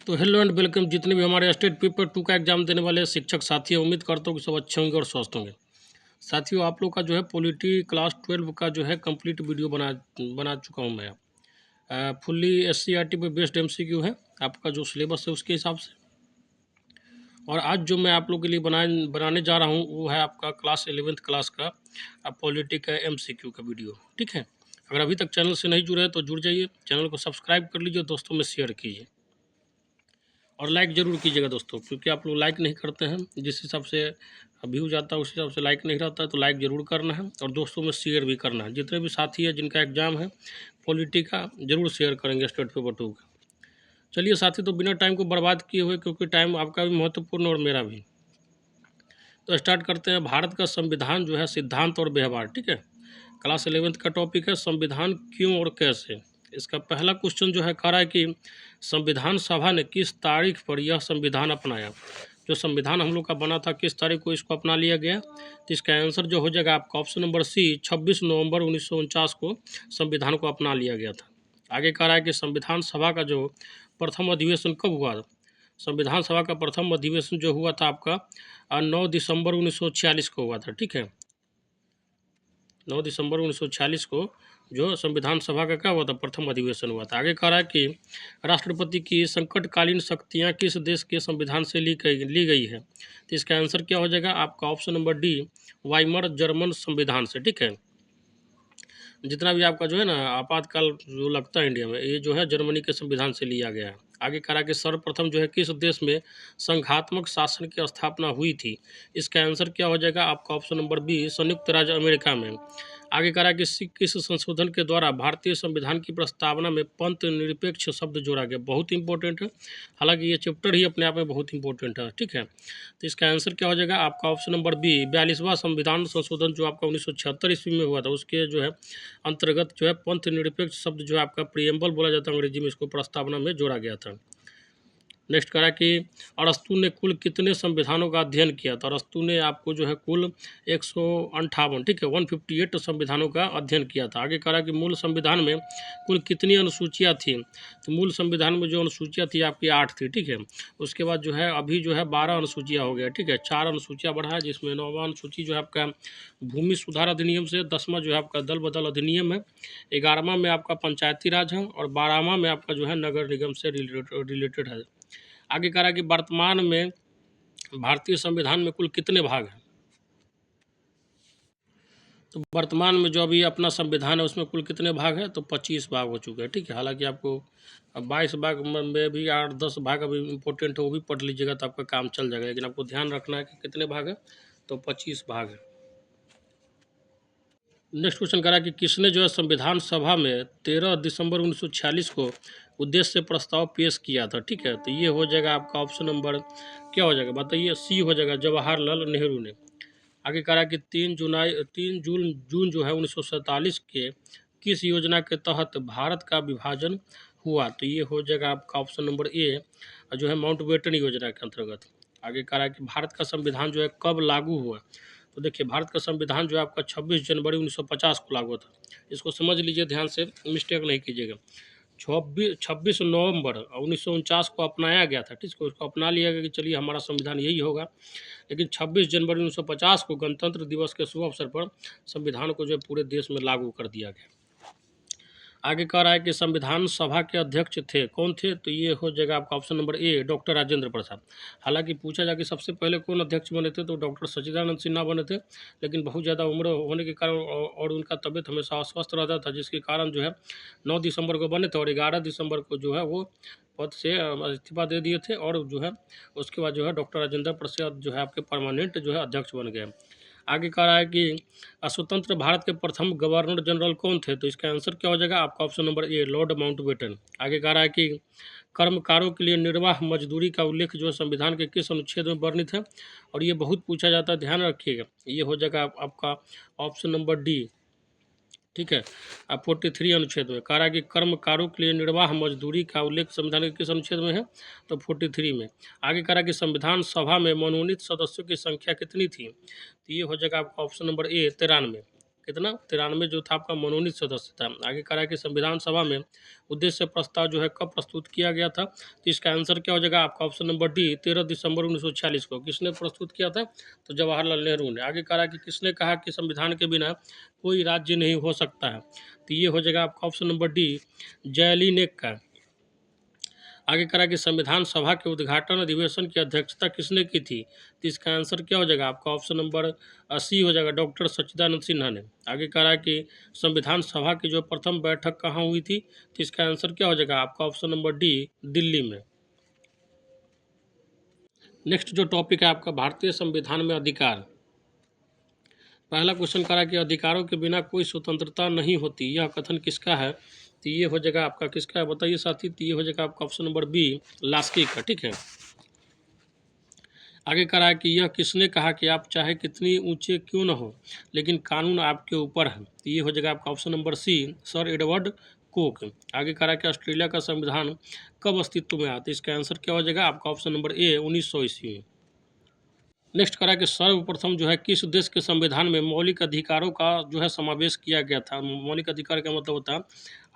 तो hello and welcome जितने भी हमारे स्टेट पेपर 2 का एग्जाम देने वाले शिक्षक साथी हैं, उम्मीद करता हूँ कि सब अच्छे होंगे और स्वस्थ होंगे। साथियों, आप लोग का जो है पॉलिटी क्लास 12 का जो है कंप्लीट वीडियो बना बना चुका हूँ मैं। फुल्ली एससीईआरटी पे बेस्ड एमसीक्यू है आपका जो सिलेबस है उसके हिसाब से। और आज जो मैं आप लोग के लिए बनाने जा रहा हूँ वो है आपका क्लास 11th क्लास का पॉलिटी का एमसीक्यू का वीडियो। ठीक है, अगर अभी तक चैनल से नहीं जुड़े हैं तो जुड़ जाइए, चैनल को सब्सक्राइब कर लीजिए, दोस्तों में शेयर कीजिए और लाइक ज़रूर कीजिएगा दोस्तों, क्योंकि आप लोग लाइक नहीं करते हैं। जिस हिसाब से व्यूज आता है उस हिसाब से लाइक नहीं रहता है, तो लाइक ज़रूर करना है और दोस्तों में शेयर भी करना है। जितने भी साथी हैं जिनका एग्ज़ाम है पॉलिटी का, ज़रूर शेयर करेंगे स्टेट पेपर 2 का। चलिए साथी, तो बिना टाइम को बर्बाद किए हुए, क्योंकि टाइम आपका भी महत्वपूर्ण और मेरा भी, तो स्टार्ट करते हैं। भारत का संविधान जो है सिद्धांत और व्यवहार। ठीक है, क्लास 11th का टॉपिक है संविधान क्यों और कैसे। इसका पहला क्वेश्चन जो है कह रहा है कि संविधान सभा ने किस तारीख पर यह संविधान अपनाया। जो संविधान हम लोग का बना था किस तारीख को इसको अपना लिया गया, तो इसका आंसर जो हो जाएगा आपका ऑप्शन नंबर सी, 26 नवंबर 1949 को संविधान को अपना लिया गया था। आगे कह रहा है कि संविधान सभा का जो प्रथम अधिवेशन कब हुआ। संविधान सभा का प्रथम अधिवेशन जो हुआ था आपका 9 दिसंबर 1946 को हुआ था। ठीक है, 9 दिसंबर 1946 को जो संविधान सभा का क्या हुआ था, प्रथम अधिवेशन हुआ था। आगे कह रहा है कि राष्ट्रपति की संकटकालीन शक्तियां किस देश के संविधान से ली गई है, तो इसका आंसर क्या हो जाएगा आपका option number D, Weimar German संविधान से। ठीक है, जितना भी आपका जो है ना आपातकाल जो लगता है इंडिया में, ये जो है जर्मनी के संविधान से लिया गया है। आगे कह रहा है कि सर्वप्रथम जो है किस देश में संघात्मक शासन की स्थापना हुई थी, इसका आंसर क्या हो जाएगा आपका ऑप्शन नंबर बी, संयुक्त राज्य अमेरिका में। आगे कह रहा है कि किस संशोधन के द्वारा भारतीय संविधान की प्रस्तावना में पंथ निरपेक्ष शब्द जोड़ा गया। बहुत इंपॉर्टेंट है, हालांकि ये चैप्टर ही अपने आप में बहुत इंपॉर्टेंट है। ठीक है, तो इसका आंसर क्या हो जाएगा आपका ऑप्शन नंबर बी, 42वां संविधान संशोधन जो आपका 1976 ईस्वी में हुआ था, उसके जो है अंतर्गत जो है पंथ निरपेक्ष शब्द जो है आपका प्रियम्बल बोला जाता है अंग्रेजी में, इसको प्रस्तावना में जोड़ा गया था। नेक्स्ट करा कि अरस्तु ने कुल कितने संविधानों का अध्ययन किया। तो अरस्तु ने आपको जो है कुल 158, ठीक है, 158 संविधानों का अध्ययन किया था। आगे करा कि मूल संविधान में कुल कितनी अनुसूचियाँ थी। तो मूल संविधान में जो अनुसूचियाँ थी आपकी 8 थी। ठीक है, उसके बाद जो है अभी जो है 12 अनुसूचियाँ हो गया। ठीक है, 4 अनुसूचियाँ बढ़ा है, जिसमें 9वां अनुसूची जो है आपका भूमि सुधार अधिनियम से, 10वां जो है आपका दल बदल अधिनियम है, 11वां में आपका पंचायती राज है और 12वां में आपका जो है नगर निगम से रिलेटेड है। आगे कह रहा है कि वर्तमान में भारतीय संविधान में कुल कितने भाग हैं। तो वर्तमान में जो अभी अपना संविधान है उसमें कुल कितने भाग हैं, तो 25 भाग हो चुके हैं। ठीक है, हालांकि आपको 22 भाग में भी 8-10 भाग अभी इम्पोर्टेंट है, वो भी पढ़ लीजिएगा तो आपका काम चल जाएगा, लेकिन आपको ध्यान रखना है कि कितने भाग हैं, तो 25 भाग है। नेक्स्ट क्वेश्चन करा कि किसने जो है संविधान सभा में 13 दिसंबर 1946 को उद्देश्य प्रस्ताव पेश किया था। ठीक है, तो ये हो जाएगा आपका ऑप्शन नंबर क्या हो जाएगा बताइए, सी हो जाएगा, जवाहरलाल नेहरू ने। आगे करा कि 3 जून जो है 1947 के किस योजना के तहत भारत का विभाजन हुआ। तो ये हो जाएगा आपका ऑप्शन नंबर ए, जो है माउंटबेटन योजना के अंतर्गत। आगे कह रहा है कि भारत का संविधान जो है कब लागू हुआ। तो देखिए, भारत का संविधान जो है आपका 26 जनवरी 1950 को लागू था। इसको समझ लीजिए ध्यान से, मिस्टेक नहीं कीजिएगा। 26 नवंबर 1949 को अपनाया गया था। ठीक है, उसको अपना लिया गया कि चलिए हमारा संविधान यही होगा, लेकिन 26 जनवरी 1950 को गणतंत्र दिवस के शुभ अवसर पर संविधान को जो है पूरे देश में लागू कर दिया गया। आगे कह रहा है कि संविधान सभा के अध्यक्ष थे, कौन थे। तो ये हो जाएगा आपका option number A, doctor Rajendra Prasad. हालांकि पूछा जाए कि सबसे पहले कौन अध्यक्ष बने थे, तो डॉक्टर सच्चिदानंद सिन्हा बने थे, लेकिन बहुत ज़्यादा उम्र होने के कारण और उनका तबीयत हमेशा अस्वस्थ रहता था, जिसके कारण जो है 9 दिसंबर को बने थे और 11 दिसंबर को जो है वो पद से इस्तीफा दे दिए थे, और जो है उसके बाद जो है डॉक्टर राजेंद्र प्रसाद जो है आपके परमानेंट जो है अध्यक्ष बन गए। आगे कह रहा है कि स्वतंत्र भारत के प्रथम गवर्नर जनरल कौन थे। तो इसका आंसर क्या हो जाएगा आपका option number A, Lord Mountbatten. आगे कह रहा है कि कर्मकारों के लिए निर्वाह मजदूरी का उल्लेख जो है संविधान के किस अनुच्छेद में वर्णित है, और ये बहुत पूछा जाता है, ध्यान रखिएगा। ये हो जाएगा आपका ऑप्शन नंबर डी। ठीक है, अब 43 अनुच्छेद में कह रहा है कि कर्मकारों के लिए निर्वाह मजदूरी का उल्लेख संविधान के किस अनुच्छेद में है, तो 43 में। आगे कह रहा है कि संविधान सभा में मनोनीत सदस्यों की संख्या कितनी थी। तो ये हो जाएगा आपका ऑप्शन नंबर ए, 93। कितना 93 जो था आपका मनोनीत सदस्य था। आगे कह रहा है कि संविधान सभा में उद्देश्य प्रस्ताव जो है कब प्रस्तुत किया गया था, तो इसका आंसर क्या हो जाएगा आपका ऑप्शन नंबर डी 13 दिसंबर 1946 को। किसने प्रस्तुत किया था, तो जवाहरलाल नेहरू ने। आगे कह रहा है कि किसने कहा कि संविधान के बिना कोई राज्य नहीं हो सकता है, तो ये हो जाएगा आपका ऑप्शन नंबर डी जयलीनेक का। आगे करा कि संविधान सभा के उद्घाटन अधिवेशन की अध्यक्षता किसने की थी, तो इसका आंसर क्या हो जाएगा आपका ऑप्शन नंबर सी हो जाएगा डॉक्टर सच्चिदानंद सिन्हा ने। आगे करा कि संविधान सभा की जो प्रथम बैठक कहाँ हुई थी, तो इसका आंसर क्या हो जाएगा आपका ऑप्शन नंबर डी दिल्ली में। नेक्स्ट जो टॉपिक है आपका भारतीय संविधान में अधिकार। पहला क्वेश्चन करा कि अधिकारों के बिना कोई स्वतंत्रता नहीं होती, यह कथन किसका है, तो ये हो जाएगा आपका किसका है बताइए साथी, तो ये हो जाएगा आपका ऑप्शन नंबर बी लास्की का। ठीक है। आगे करा है कि यह किसने कहा कि आप चाहे कितनी ऊंचे क्यों न हो लेकिन कानून आपके ऊपर है, तो ये हो जाएगा आपका option number C sir Edward Coke. आगे करा कि ऑस्ट्रेलिया का संविधान कब अस्तित्व में आया, तो इसका आंसर क्या हो जाएगा आपका ऑप्शन नंबर ए 1900 ईस्वी में। नेक्स्ट करा कि सर्वप्रथम जो है किस देश के संविधान में मौलिक अधिकारों का जो है समावेश किया गया था। मौलिक अधिकार का मतलब होता है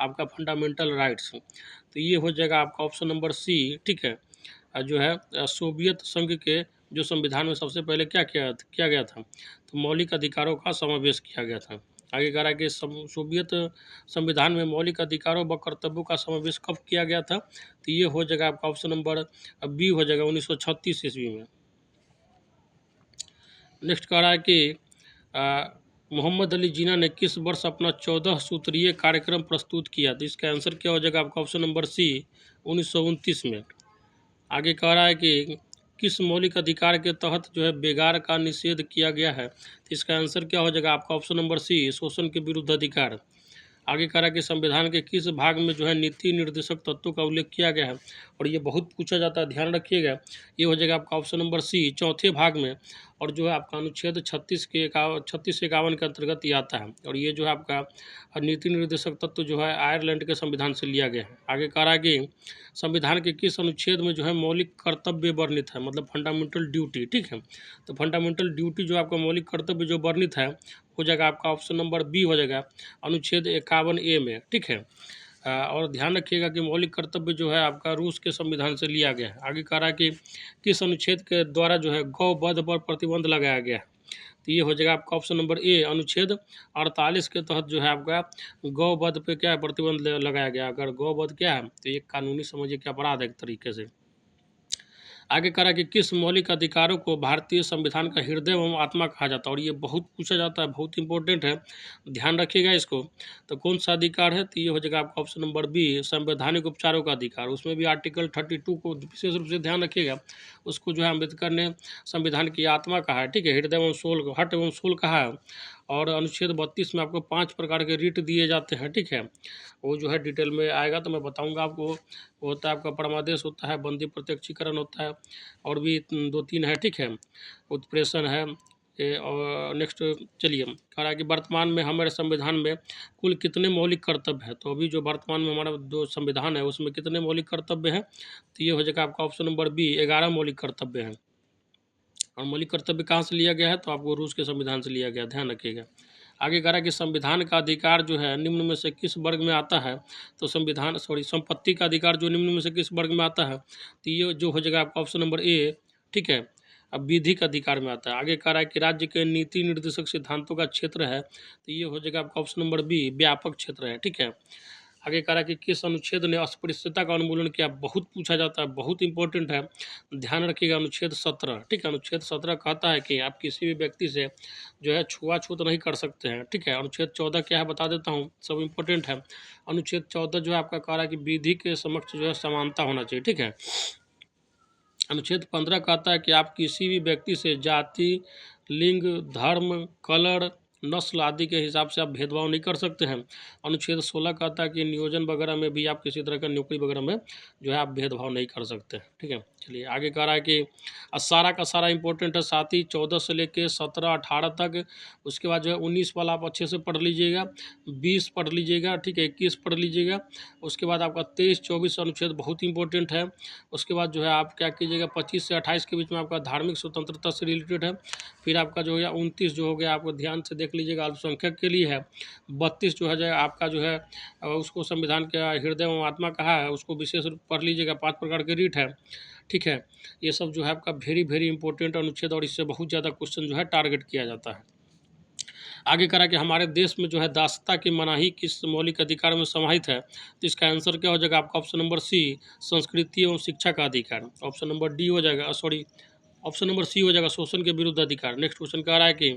आपका फंडामेंटल राइट्स, तो ये हो जाएगा आपका ऑप्शन नंबर सी। ठीक है। जो है सोवियत संघ के जो संविधान में सबसे पहले क्या किया गया था, तो मौलिक अधिकारों का समावेश किया गया था। आगे कह रहा है कि सोवियत संविधान में मौलिक अधिकारों व कर्तव्यों का समावेश कब किया गया था, तो ये हो जाएगा आपका ऑप्शन नंबर बी हो जाएगा 1936 ईस्वी में। नेक्स्ट कह रहा है कि मोहम्मद अली जिन्ना ने किस वर्ष अपना 14 सूत्रीय कार्यक्रम प्रस्तुत किया, तो इसका आंसर क्या हो जाएगा आपका ऑप्शन नंबर सी 1929 में। आगे कह रहा है कि किस मौलिक अधिकार के तहत जो है बेगार का निषेध किया गया है, तो इसका आंसर क्या हो जाएगा आपका ऑप्शन नंबर सी शोषण के विरुद्ध अधिकार। आगे कह रहा है कि संविधान के किस भाग में जो है नीति निर्देशक तत्वों का उल्लेख किया गया है, और ये बहुत पूछा जाता है, ध्यान रखिएगा। ये हो जाएगा आपका ऑप्शन नंबर सी चौथे भाग में, और जो है आपका अनुच्छेद 36 से 51 के अंतर्गत ये आता है, और ये जो है आपका नीति निर्देशक तत्व जो है आयरलैंड के संविधान से लिया गया है। आगे कह रहा है कि संविधान के किस अनुच्छेद में जो है मौलिक कर्तव्य वर्णित है, मतलब फंडामेंटल ड्यूटी। ठीक है। तो फंडामेंटल ड्यूटी जो आपका मौलिक कर्तव्य जो वर्णित है हो जाएगा आपका ऑप्शन नंबर बी हो जाएगा अनुच्छेद 51A में। ठीक है। और ध्यान रखिएगा कि मौलिक कर्तव्य जो है आपका रूस के संविधान से लिया गया है। आगे कह रहा है कि किस अनुच्छेद के द्वारा जो है गौवध पर प्रतिबंध लगाया गया है, तो ये हो जाएगा आपका ऑप्शन नंबर ए अनुच्छेद 48 के तहत जो है आपका गौवध पे क्या प्रतिबंध लगाया गया। अगर गौवध क्या है तो ये कानूनी समझिए कि अपराध है एक तरीके से। आगे करा कि किस मौलिक अधिकारों को भारतीय संविधान का हृदय एवं आत्मा कहा जाता है, और ये बहुत पूछा जाता है, बहुत इंपॉर्टेंट है, ध्यान रखिएगा इसको। तो कौन सा अधिकार है, तो ये हो जाएगा आपका ऑप्शन नंबर बी संवैधानिक उपचारों का अधिकार। उसमें भी आर्टिकल 32 को विशेष रूप से ध्यान रखिएगा, उसको जो है अम्बेडकर ने संविधान की आत्मा कहा है। ठीक है। हृदय एवं सोल, हट एवं सोल कहा है। और अनुच्छेद 32 में आपको 5 प्रकार के रीट दिए जाते हैं। ठीक है। वो जो है डिटेल में आएगा तो मैं बताऊंगा आपको। वो होता है आपका परमादेश होता है, बंदी प्रत्यक्षीकरण होता है, और भी 2-3 है। ठीक है। उत्प्रेषण है और नेक्स्ट चलिए कह रहा है कि वर्तमान में हमारे संविधान में कुल कितने मौलिक कर्तव्य है। तो अभी जो वर्तमान में हमारा जो संविधान है उसमें कितने मौलिक कर्तव्य हैं, तो ये हो जाएगा आपका ऑप्शन नंबर बी 11 मौलिक कर्तव्य हैं। और मौलिक कर्तव्य कहाँ से लिया गया है, तो आपको रूस के संविधान से लिया गया, ध्यान रखिएगा। आगे कह रहा है कि संविधान का अधिकार जो है निम्न में से किस वर्ग में आता है, तो संपत्ति का अधिकार जो निम्न में से किस वर्ग में आता है, तो ये जो हो जाएगा आपका ऑप्शन नंबर ए। ठीक है। अब विधिक अधिकार में आता है। आगे कह रहा है कि राज्य के नीति निर्देशक सिद्धांतों का क्षेत्र है, तो ये हो जाएगा आपका ऑप्शन नंबर बी व्यापक क्षेत्र है। ठीक है। आगे कह रहा है कि किस अनुच्छेद ने अस्पृश्यता का उन्मूलन किया, बहुत पूछा जाता है, बहुत इंपॉर्टेंट है, ध्यान रखिएगा। अनुच्छेद 17। ठीक है। अनुच्छेद 17 कहता है कि आप किसी भी व्यक्ति से जो है छुआछूत नहीं कर सकते हैं। ठीक है। अनुच्छेद 14 क्या है बता देता हूँ, सब इंपॉर्टेंट है। अनुच्छेद 14 जो है आपका कह रहा है कि विधि के समक्ष जो है समानता होना चाहिए। ठीक है। अनुच्छेद 15 कहता है कि आप किसी भी व्यक्ति से जाति, लिंग, धर्म, कलर, नस्ल आदि के हिसाब से आप भेदभाव नहीं कर सकते हैं। अनुच्छेद 16 कहता है कि नियोजन वगैरह में भी आप किसी तरह का नौकरी वगैरह में जो है आप भेदभाव नहीं कर सकते। ठीक है। चलिए आगे कह रहा है कि सारा का सारा इंपॉर्टेंट है, साथ ही 14 से लेके 17-18 तक। उसके बाद जो है 19 वाला आप अच्छे से पढ़ लीजिएगा, 20 पढ़ लीजिएगा। ठीक है। 21 पढ़ लीजिएगा। उसके बाद आपका 23-24 अनुच्छेद बहुत इंपॉर्टेंट है। उसके बाद जो है आप क्या कीजिएगा 25 से 28 के बीच में आपका धार्मिक स्वतंत्रता से रिलेटेड है। फिर आपका जो है 29 जो हो गया आपको ध्यान से देख लीजिएगा अल्पसंख्यक के लिए है। 32 जो है आपका जो है उसको संविधान का हृदय एवं आत्मा कहा है, उसको विशेष रूप पढ़ लीजिएगा। 5 प्रकार के रीट है, ठीक है। ये सब जो है आपका वेरी वेरी इंपॉर्टेंट अनुच्छेद और इससे बहुत ज़्यादा क्वेश्चन जो है टारगेट किया जाता है। आगे करा कि हमारे देश में जो है दासता की मनाही किस मौलिक अधिकार में समाहित है, तो इसका आंसर क्या हो जाएगा आपका ऑप्शन नंबर सी, संस्कृति एवं शिक्षा का अधिकार। ऑप्शन नंबर डी हो जाएगा, सॉरी ऑप्शन नंबर सी हो जाएगा, शोषण के विरुद्ध अधिकार। नेक्स्ट क्वेश्चन कह रहा है कि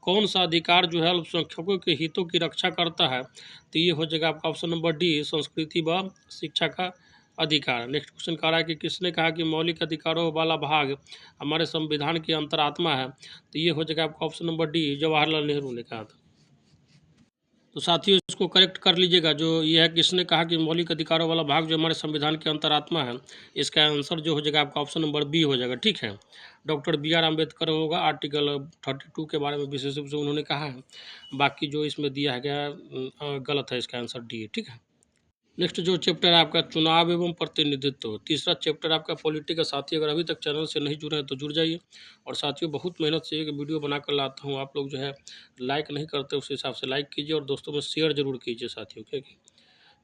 कौन सा अधिकार जो है अल्पसंख्यकों के हितों की रक्षा करता है, तो ये हो जाएगा आपका ऑप्शन नंबर डी, संस्कृति व शिक्षा का अधिकार। नेक्स्ट क्वेश्चन कह रहा है कि किसने कहा कि मौलिक अधिकारों वाला भाग हमारे संविधान की अंतरात्मा है, तो ये हो जाएगा आपका option number D, Jawaharlal Nehru ने कहा था। तो साथियों इसको करेक्ट कर लीजिएगा, जो ये है किसने कहा कि मौलिक अधिकारों वाला भाग जो हमारे संविधान की अंतरात्मा है, इसका आंसर जो हो जाएगा आपका ऑप्शन नंबर बी हो जाएगा, ठीक है। डॉक्टर बी आर अम्बेडकर होगा, आर्टिकल 32 के बारे में विशेष रूप से उन्होंने कहा है। बाकी जो इसमें दिया है गया गलत है, इसका आंसर डी है, ठीक है। नेक्स्ट जो चैप्टर है आपका चुनाव एवं प्रतिनिधित्व, तीसरा चैप्टर आपका पॉलिटिक्स का। साथी अगर अभी तक चैनल से नहीं जुड़े हैं तो जुड़ जाइए। और साथियों बहुत मेहनत से एक वीडियो बना कर लाता हूँ, आप लोग जो है लाइक नहीं करते, उस हिसाब से लाइक कीजिए और दोस्तों में शेयर जरूर कीजिए साथियों,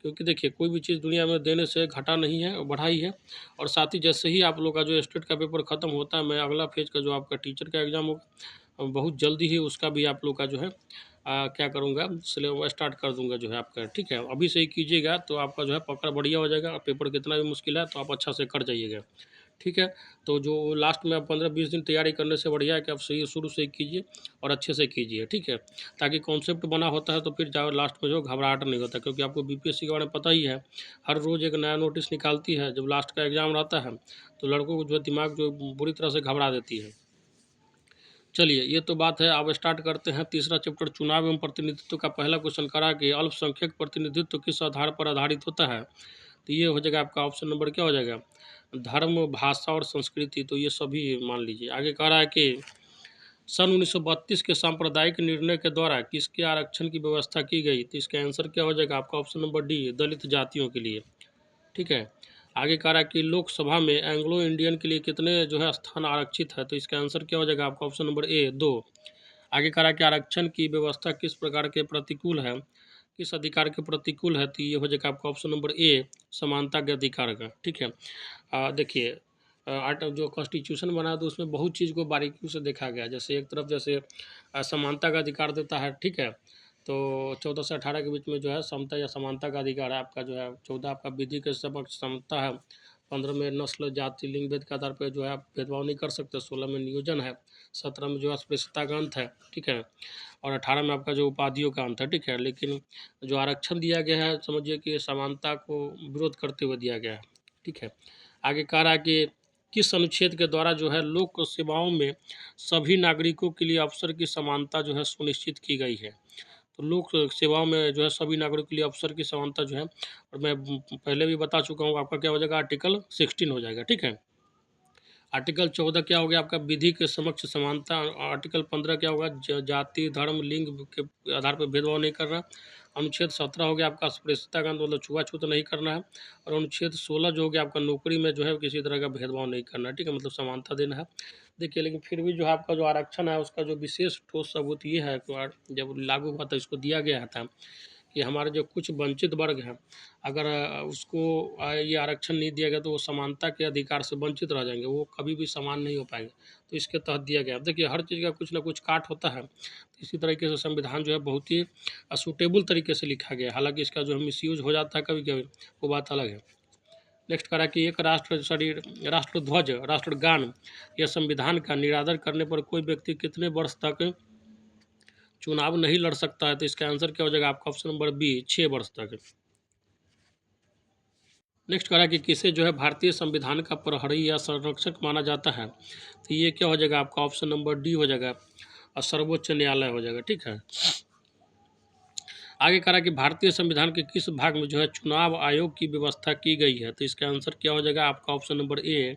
क्योंकि देखिए कोई भी चीज़ दुनिया में देने से घटा नहीं है, बढ़ा ही है। और साथ ही जैसे ही आप लोग का जो स्टेट का पेपर ख़त्म होता है, मैं अगला फेज का जो आपका टीचर का एग्ज़ाम होगा बहुत जल्दी ही उसका भी आप लोग का जो है क्या करूँगा सिलेबस स्टार्ट कर दूँगा जो है आपका, ठीक है। अभी से ही कीजिएगा तो आपका जो है पकड़ बढ़िया हो जाएगा। पेपर कितना भी मुश्किल है तो आप अच्छा से कर जाइएगा, ठीक है। तो जो लास्ट में आप 15-20 दिन तैयारी करने से बढ़िया है कि आप सही शुरू से ही कीजिए और अच्छे से कीजिए, ठीक है। ताकि कॉन्सेप्ट बना होता है तो फिर जाओ लास्ट में जो घबराहट नहीं होता, क्योंकि आपको बीपीएससी के बारे में पता ही है, हर रोज़ एक नया नोटिस निकालती है। जब लास्ट का एग्ज़ाम रहता है तो लड़कों को जो है दिमाग जो बुरी तरह से घबरा देती है। चलिए ये तो बात है, अब स्टार्ट करते हैं तीसरा चैप्टर चुनाव एवं प्रतिनिधित्व का। पहला क्वेश्चन करा कि अल्पसंख्यक प्रतिनिधित्व किस आधार पर आधारित होता है, तो ये हो जाएगा आपका ऑप्शन नंबर क्या हो जाएगा, धर्म, भाषा और संस्कृति। तो ये सभी मान लीजिए। आगे कह रहा है कि सन 1932 के सांप्रदायिक निर्णय के द्वारा किसके आरक्षण की व्यवस्था की गई, तो इसका आंसर क्या हो जाएगा आपका ऑप्शन नंबर डी, दलित जातियों के लिए, ठीक है। आगे कह रहा है कि लोकसभा में एंग्लो इंडियन के लिए कितने जो है स्थान आरक्षित है, तो इसका आंसर क्या हो जाएगा आपका ऑप्शन नंबर ए, 2। आगे कह रहा है कि आरक्षण की व्यवस्था किस प्रकार के प्रतिकूल है, किस अधिकार के प्रतिकूल है, तो ये हो जाएगा आपका ऑप्शन नंबर ए, समानता के अधिकार का, ठीक है। देखिए आर्ट जो कॉन्स्टिट्यूशन बना तो उसमें बहुत चीज़ को बारीकियों से देखा गया। जैसे एक तरफ जैसे समानता का अधिकार देता है, ठीक है। तो 14 से 18 के बीच में जो है समता या समानता का अधिकार है आपका जो है। 14 आपका विधि के समक्ष समता है। 15 में नस्ल, जाति, लिंग भेद के आधार पर जो है आप भेदभाव नहीं कर सकते। 16 में नियोजन है। 17 में जो है अस्पृश्यता का अंत है, ठीक है। और 18 में आपका जो उपाधियों का अंत है, ठीक है। लेकिन जो आरक्षण दिया गया है समझिए कि समानता को विरोध करते हुए दिया गया है, ठीक है। आगे कह रहा है कि किस अनुच्छेद के द्वारा जो है लोक सेवाओं में सभी नागरिकों के लिए अवसर की समानता जो है सुनिश्चित की गई है। तो लोक सेवाओं में जो है सभी नागरिकों के लिए अवसर की समानता जो है, और मैं पहले भी बता चुका हूँ, आपका क्या हो जाएगा आर्टिकल 16 हो जाएगा, ठीक है। आर्टिकल 14 क्या हो गया आपका विधि के समक्ष समानता। आर्टिकल 15 क्या होगा जाति, धर्म, लिंग के आधार पर भेदभाव नहीं करना। अनुच्छेद 17 हो गया आपका अस्पृश्यता का मतलब छुआछूत नहीं करना है। और अनुच्छेद 16 जो हो गया आपका नौकरी में जो है किसी तरह का भेदभाव नहीं करना, ठीक है, मतलब समानता देना है। देखिए लेकिन फिर भी जो है आपका जो आरक्षण है उसका जो विशेष ठोस सबूत ये है कि जब लागू हुआ था इसको दिया गया था कि हमारे जो कुछ वंचित वर्ग हैं, अगर उसको ये आरक्षण नहीं दिया गया तो वो समानता के अधिकार से वंचित रह जाएंगे, वो कभी भी समान नहीं हो पाएंगे। तो इसके तहत दिया गया। अब देखिए हर चीज़ का कुछ ना कुछ काट होता है, तो इसी तरीके से संविधान जो है बहुत ही सूटेबल तरीके से लिखा गया है। हालांकि इसका जो है मिसयूज हो जाता है कभी कभी, वो बात अलग है। नेक्स्ट करा कि एक राष्ट्र शरीर, राष्ट्रध्वज, राष्ट्रगान या संविधान का निरादर करने पर कोई व्यक्ति कितने वर्ष तक चुनाव नहीं लड़ सकता है, तो इसका आंसर क्या हो जाएगा आपका ऑप्शन नंबर बी, 6 वर्ष तक। नेक्स्ट करा कि किसे जो है भारतीय संविधान का प्रहरी या संरक्षक माना जाता है, तो ये क्या हो जाएगा आपका ऑप्शन नंबर डी हो जाएगा, और सर्वोच्च न्यायालय हो जाएगा, ठीक है। आगे करा कि भारतीय संविधान के किस भाग में जो है चुनाव आयोग की व्यवस्था की गई है, तो इसका आंसर क्या हो जाएगा आपका ऑप्शन नंबर ए,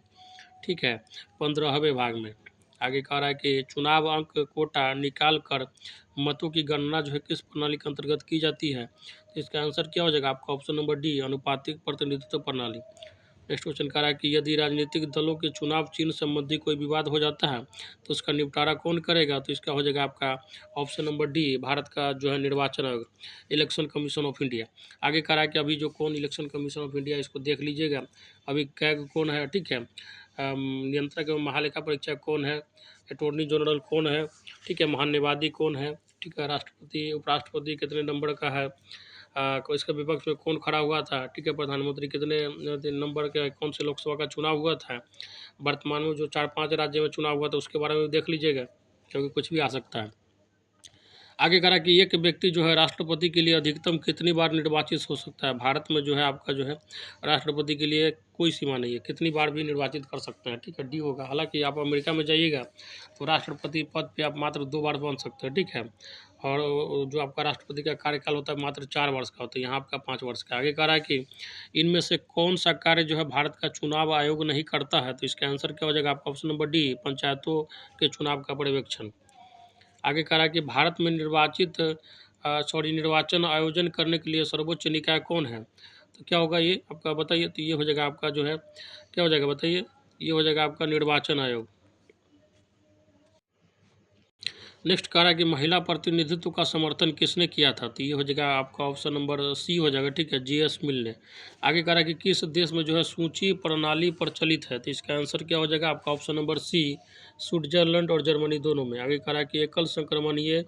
ठीक है, 15वें भाग में। आगे कह रहा है कि चुनाव अंक कोटा निकाल कर मतों की गणना जो है किस प्रणाली के अंतर्गत की जाती है, तो इसका आंसर क्या हो जाएगा आपका ऑप्शन नंबर डी, अनुपातिक प्रतिनिधित्व प्रणाली। नेक्स्ट क्वेश्चन कह रहा है कि यदि राजनीतिक दलों के चुनाव चिन्ह संबंधी कोई विवाद हो जाता है तो उसका निपटारा कौन करेगा? तो इसका हो जाएगा आपका ऑप्शन नंबर डी, भारत का जो है निर्वाचन आयोग, इलेक्शन कमीशन ऑफ इंडिया। आगे कह रहा है कि अभी जो कौन इलेक्शन कमीशन ऑफ इंडिया, इसको देख लीजिएगा। अभी कैग कौन है, ठीक है, नियंत्रक एवं महालेखा परीक्षक कौन है, अटॉर्नी जनरल कौन है, ठीक है, महान्यायवादी कौन है, ठीक है, राष्ट्रपति उपराष्ट्रपति कितने नंबर का है, इसका विपक्ष में कौन खड़ा हुआ था, ठीक है, प्रधानमंत्री कितने नंबर के, कौन से लोकसभा का चुनाव हुआ था, वर्तमान में जो 4-5 राज्य में चुनाव हुआ था उसके बारे में देख लीजिएगा, क्योंकि कुछ भी आ सकता है। आगे करा कि एक व्यक्ति जो है राष्ट्रपति के लिए अधिकतम कितनी बार निर्वाचित हो सकता है? भारत में जो है आपका जो है राष्ट्रपति के लिए कोई सीमा नहीं है, कितनी बार भी निर्वाचित कर सकते हैं, ठीक है, डी होगा। हालांकि आप अमेरिका में जाइएगा तो राष्ट्रपति पद पे आप मात्र 2 बार बन सकते हैं, ठीक है, और जो आपका राष्ट्रपति का कार्यकाल होता है मात्र 4 वर्ष का होता है, यहाँ आपका 5 वर्ष का। आगे कह रहा है कि इनमें से कौन सा कार्य जो है भारत का चुनाव आयोग नहीं करता है? तो इसका आंसर क्या हो जाएगा आपका ऑप्शन नंबर डी, पंचायतों के चुनाव का पर्यवेक्षण। आगे कह रहा है कि भारत में निर्वाचन आयोजन करने के लिए सर्वोच्च निकाय कौन है? तो क्या होगा ये आपका, बताइए। तो ये हो जाएगा आपका जो है, क्या हो जाएगा बताइए, ये हो जाएगा आपका निर्वाचन आयोग। नेक्स्ट कह रहा है कि महिला प्रतिनिधित्व का समर्थन किसने किया था? तो ये हो जाएगा आपका ऑप्शन नंबर सी हो जाएगा, ठीक है, जीएस मिल ने। आगे कह रहा है कि किस देश में जो है सूची प्रणाली प्रचलित है? तो इसका आंसर क्या हो जाएगा आपका ऑप्शन नंबर सी, स्विट्जरलैंड और जर्मनी दोनों में। आगे कह रहा है कि एकल संक्रमणीय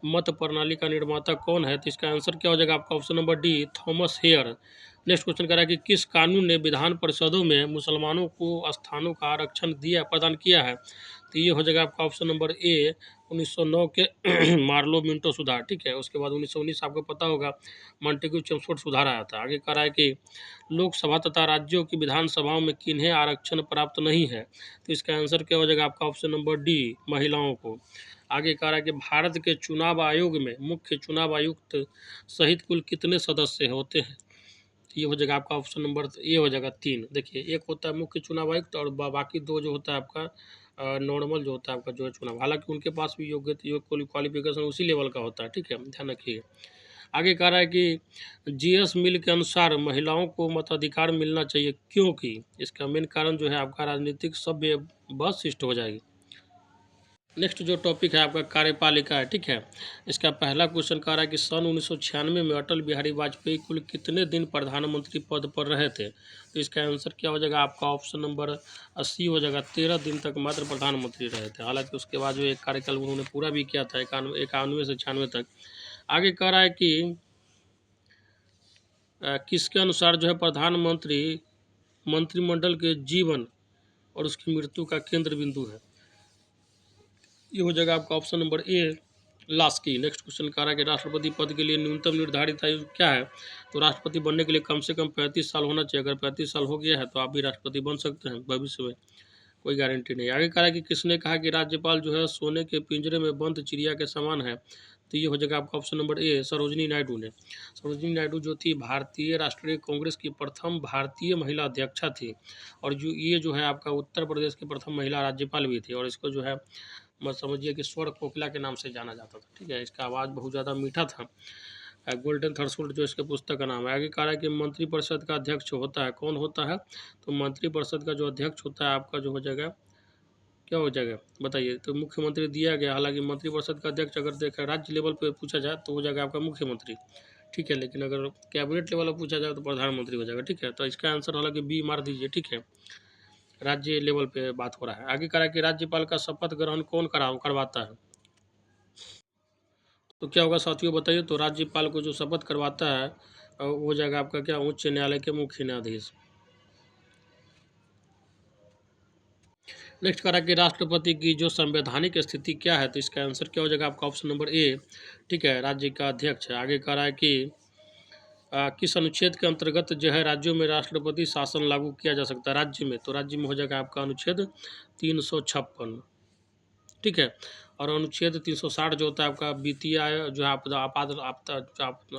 मत प्रणाली का निर्माता कौन है? तो इसका आंसर क्या हो जाएगा आपका option number D, Thomas Hare. Next question कह रहा है कि किस कानून ने विधान परिषदों में मुसलमानों को स्थानों का आरक्षण प्रदान किया है? तो ये हो जाएगा आपका ऑप्शन नंबर ए, 1909 के मार्लो मिंटो सुधार, ठीक है। उसके बाद 1919 आपको पता होगा मॉन्टेग्यू चेम्सफोर्ड सुधार आया था। आगे कह रहा है कि लोकसभा तथा राज्यों की विधानसभाओं में किन्हें आरक्षण प्राप्त नहीं है? तो इसका आंसर क्या हो जाएगा आपका ऑप्शन नंबर डी, महिलाओं को। आगे कह रहा है कि भारत के चुनाव आयोग में मुख्य चुनाव आयुक्त सहित कुल कितने सदस्य होते हैं? ये हो जाएगा आपका ऑप्शन नंबर, ये हो जाएगा 3। देखिए, एक होता है मुख्य चुनाव आयुक्त और बाकी 2 जो होता है आपका नॉर्मल जो होता है आपका जो है चुनाव। हालांकि उनके पास भी योग्यता क्वालिफिकेशन उसी लेवल का होता है, ठीक है, ध्यान रखिए। आगे कह रहा है कि जीएस मिल के अनुसार महिलाओं को मताधिकार मिलना चाहिए, क्योंकि इसका मेन कारण जो है आपका राजनीतिक सभ्य बस शिष्ट हो जाएगी। नेक्स्ट जो टॉपिक है आपका कार्यपालिका है, ठीक है। इसका पहला क्वेश्चन कह रहा है कि सन 1996 में अटल बिहारी वाजपेयी कुल कितने दिन प्रधानमंत्री पद पर रहे थे? तो इसका आंसर क्या हो जाएगा आपका ऑप्शन नंबर 80 हो जाएगा, 13 दिन तक मात्र प्रधानमंत्री रहे थे। हालांकि उसके बाद जो एक कार्यकाल उन्होंने पूरा भी किया था 91 से 96 तक। आगे कह रहा है कि किसके अनुसार जो है प्रधानमंत्री मंत्रिमंडल के जीवन और उसकी मृत्यु का केंद्र बिंदु है? ये हो जाएगा आपका ऑप्शन नंबर ए, लास्ट की। नेक्स्ट क्वेश्चन कह रहा है कि राष्ट्रपति पद के लिए न्यूनतम निर्धारित आयु क्या है? तो राष्ट्रपति बनने के लिए कम से कम 35 साल होना चाहिए। अगर 35 साल हो गया है तो आप भी राष्ट्रपति बन सकते हैं भविष्य में, कोई गारंटी नहीं। आगे कह रहा है कि किसने कहा कि राज्यपाल जो है सोने के पिंजरे में बंद चिड़िया के समान है? तो ये हो जाएगा आपका ऑप्शन नंबर ए, सरोजिनी नायडू ने। सरोजिनी नायडू जो थी भारतीय राष्ट्रीय कांग्रेस की प्रथम भारतीय महिला अध्यक्षा थी, और ये जो है आपका उत्तर प्रदेश की प्रथम महिला राज्यपाल भी थी, और इसको जो है मत समझिए कि स्वर कोकिला के नाम से जाना जाता था, ठीक है। इसका आवाज़ बहुत ज़्यादा मीठा था। गोल्डन थर्सोल्ड जो इसके पुस्तक का नाम है। आगे कह रहा है कि मंत्रिपरिषद का अध्यक्ष होता है, कौन होता है? तो मंत्रिपरिषद का जो अध्यक्ष होता है आपका जो हो जाएगा, क्या हो जाएगा बताइए? तो मुख्यमंत्री दिया गया। हालांकि मंत्रिपरिषद का अध्यक्ष अगर देखा राज्य लेवल पे पूछा जाए तो हो जाएगा आपका मुख्यमंत्री, ठीक है, लेकिन अगर कैबिनेट लेवल पर पूछा जाए तो प्रधानमंत्री हो जाएगा, ठीक है। तो इसका आंसर हालांकि बी मार दीजिए, ठीक है, राज्य लेवल पे बात हो रहा है। आगे कह रहा है कि राज्यपाल का शपथ ग्रहण कौन करवाता है? तो क्या होगा साथियों बताइए? तो राज्यपाल को जो शपथ करवाता है वो हो जाएगा आपका क्या, उच्च न्यायालय के मुख्य न्यायाधीश। नेक्स्ट करा कि राष्ट्रपति की जो संवैधानिक स्थिति क्या है? तो इसका आंसर क्या हो जाएगा आपका ऑप्शन नंबर ए, ठीक है, राज्य का अध्यक्ष है। आगे कह रहा है कि किस अनुच्छेद के अंतर्गत जो है राज्यों में राष्ट्रपति शासन लागू किया जा सकता है राज्य में? तो राज्य में हो जाएगा आपका अनुच्छेद 356, ठीक है। और अनुच्छेद 360 जो होता है आपका वित्तीय जो है आपदा आपात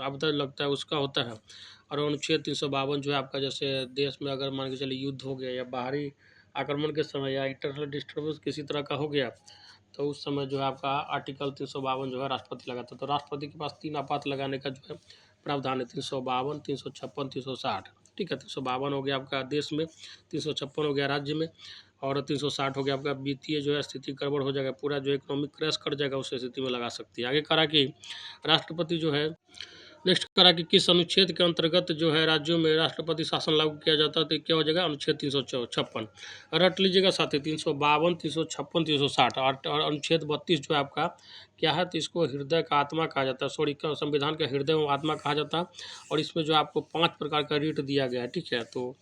आपदा लगता है उसका होता है। और अनुच्छेद 352 जो है आपका, जैसे देश में अगर मान के चलिए युद्ध हो गया या बाहरी आक्रमण के समय या इंटरनल डिस्टर्बेंस किसी तरह का हो गया तो उस समय जो है आपका आर्टिकल 352 जो है राष्ट्रपति लगाता है। तो राष्ट्रपति के पास 3 आपात लगाने का जो है प्रावधान है, 352, 356, 360, ठीक है। 352 हो गया आपका देश में, 356 हो गया राज्य में, और 360 हो गया आपका वित्तीय जो है स्थिति गड़बड़ हो जाएगा, पूरा जो इकोनॉमिक क्रैश कर जाएगा, उस स्थिति में लगा सकती है। आगे करा कि राष्ट्रपति जो है, नेक्स्ट करा कि किस अनुच्छेद के अंतर्गत जो है राज्यों में राष्ट्रपति शासन लागू किया जाता है, तो क्या हो जाएगा अनुच्छेद 356। रट लीजिएगा साथी, 352, 356, 360 और अनुच्छेद 32 जो है आपका क्या है, तो इसको हृदय का आत्मा कहा जाता है, सॉरी संविधान का हृदय एवं आत्मा कहा जाता है। और इसमें जो आपको 5 प्रकार का रीट दिया गया है, ठीक है। तो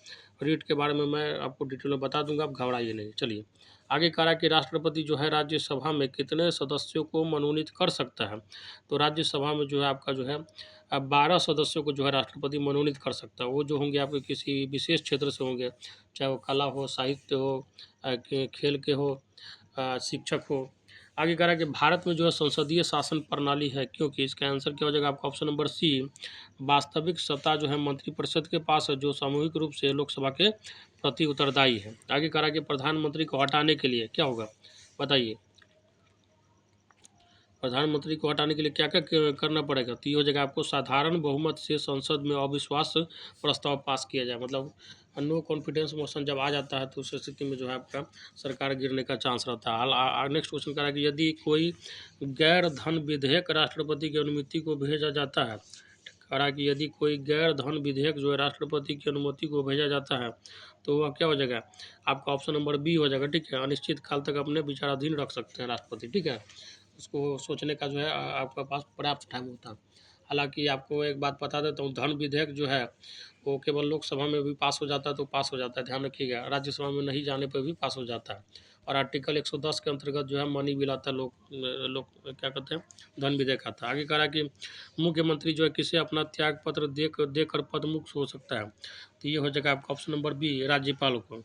रीट के बारे में मैं आपको डिटेल में बता दूंगा, आप घबराइए नहीं। चलिए आगे कह रहा है कि राष्ट्रपति जो है राज्यसभा में कितने सदस्यों को मनोनीत कर सकता है, तो राज्यसभा में जो है आपका जो है 12 सदस्यों को जो है राष्ट्रपति मनोनीत कर सकता है। वो जो होंगे आपके किसी विशेष क्षेत्र से होंगे, चाहे वो कला हो, साहित्य हो, खेल के हो, शिक्षक हो। आगे कह रहा है कि भारत में जो है संसदीय शासन प्रणाली है, क्योंकि इसका आंसर क्या हो जाएगा आपका ऑप्शन नंबर सी, वास्तविक सत्ता जो है मंत्रिपरिषद के पास है, जो सामूहिक रूप से लोकसभा के प्रति उत्तरदायी है। आगे कह रहा है कि प्रधानमंत्री को हटाने के लिए क्या होगा, बताइए। प्रधानमंत्री को हटाने के लिए क्या क्या करना पड़ेगा, तो ये हो जाएगा आपको साधारण बहुमत से संसद में अविश्वास प्रस्ताव पास किया जाए। मतलब नो कॉन्फिडेंस मोशन जब आ जाता है तो उस स्थिति में जो है आपका सरकार गिरने का चांस रहता है। हाल नेक्स्ट क्वेश्चन करा कि यदि कोई गैर धन विधेयक राष्ट्रपति की अनुमति को भेजा जाता है, करा कि यदि कोई गैर धन विधेयक जो है राष्ट्रपति की अनुमति को भेजा जाता है, तो वह क्या हो जाएगा आपका ऑप्शन नंबर बी हो जाएगा, ठीक है। अनिश्चित काल तक अपने विचाराधीन रख सकते हैं राष्ट्रपति, ठीक है। उसको सोचने का जो है आपके पास पर्याप्त टाइम होता है। हालांकि आपको एक बात बता देता हूँ, धन विधेयक जो है वो केवल लोकसभा में भी पास हो जाता है तो पास हो जाता है, ध्यान रखिएगा। राज्यसभा में नहीं जाने पर भी पास हो जाता है। और आर्टिकल 110 के अंतर्गत जो है मनी बिल आता है, लोग क्या कहते हैं, धन विधेयक आता है। आगे कह रहा है कि मुख्यमंत्री जो है किसे अपना त्याग पत्र देकर पद मुक्त हो सकता है, तो ये हो जाएगा आपका ऑप्शन नंबर बी, राज्यपाल को।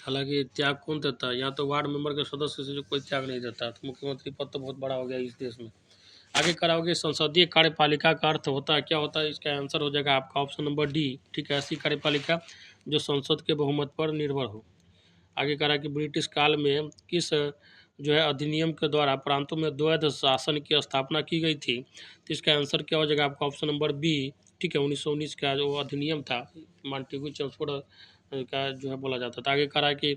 हालांकि त्याग कौन देता है, यहाँ तो वार्ड मेंबर के सदस्य से जो कोई त्याग नहीं देता, तो मुख्यमंत्री पद तो बहुत बड़ा हो गया इस देश में। आगे कराओगे संसदीय कार्यपालिका का अर्थ होता है, क्या होता है, इसका आंसर हो जाएगा आपका ऑप्शन नंबर डी, ठीक है। ऐसी कार्यपालिका जो संसद के बहुमत पर निर्भर हो। आगे करा कि ब्रिटिश काल में किस जो है अधिनियम के द्वारा प्रांतों में द्वैध शासन की स्थापना की गई थी, तो इसका आंसर क्या हो जाएगा आपका ऑप्शन नंबर बी, ठीक है। 1919 का जो अधिनियम था, मॉन्टेग्यू चेम्सफोर्ड का जो है बोला जाता था। आगे करा कि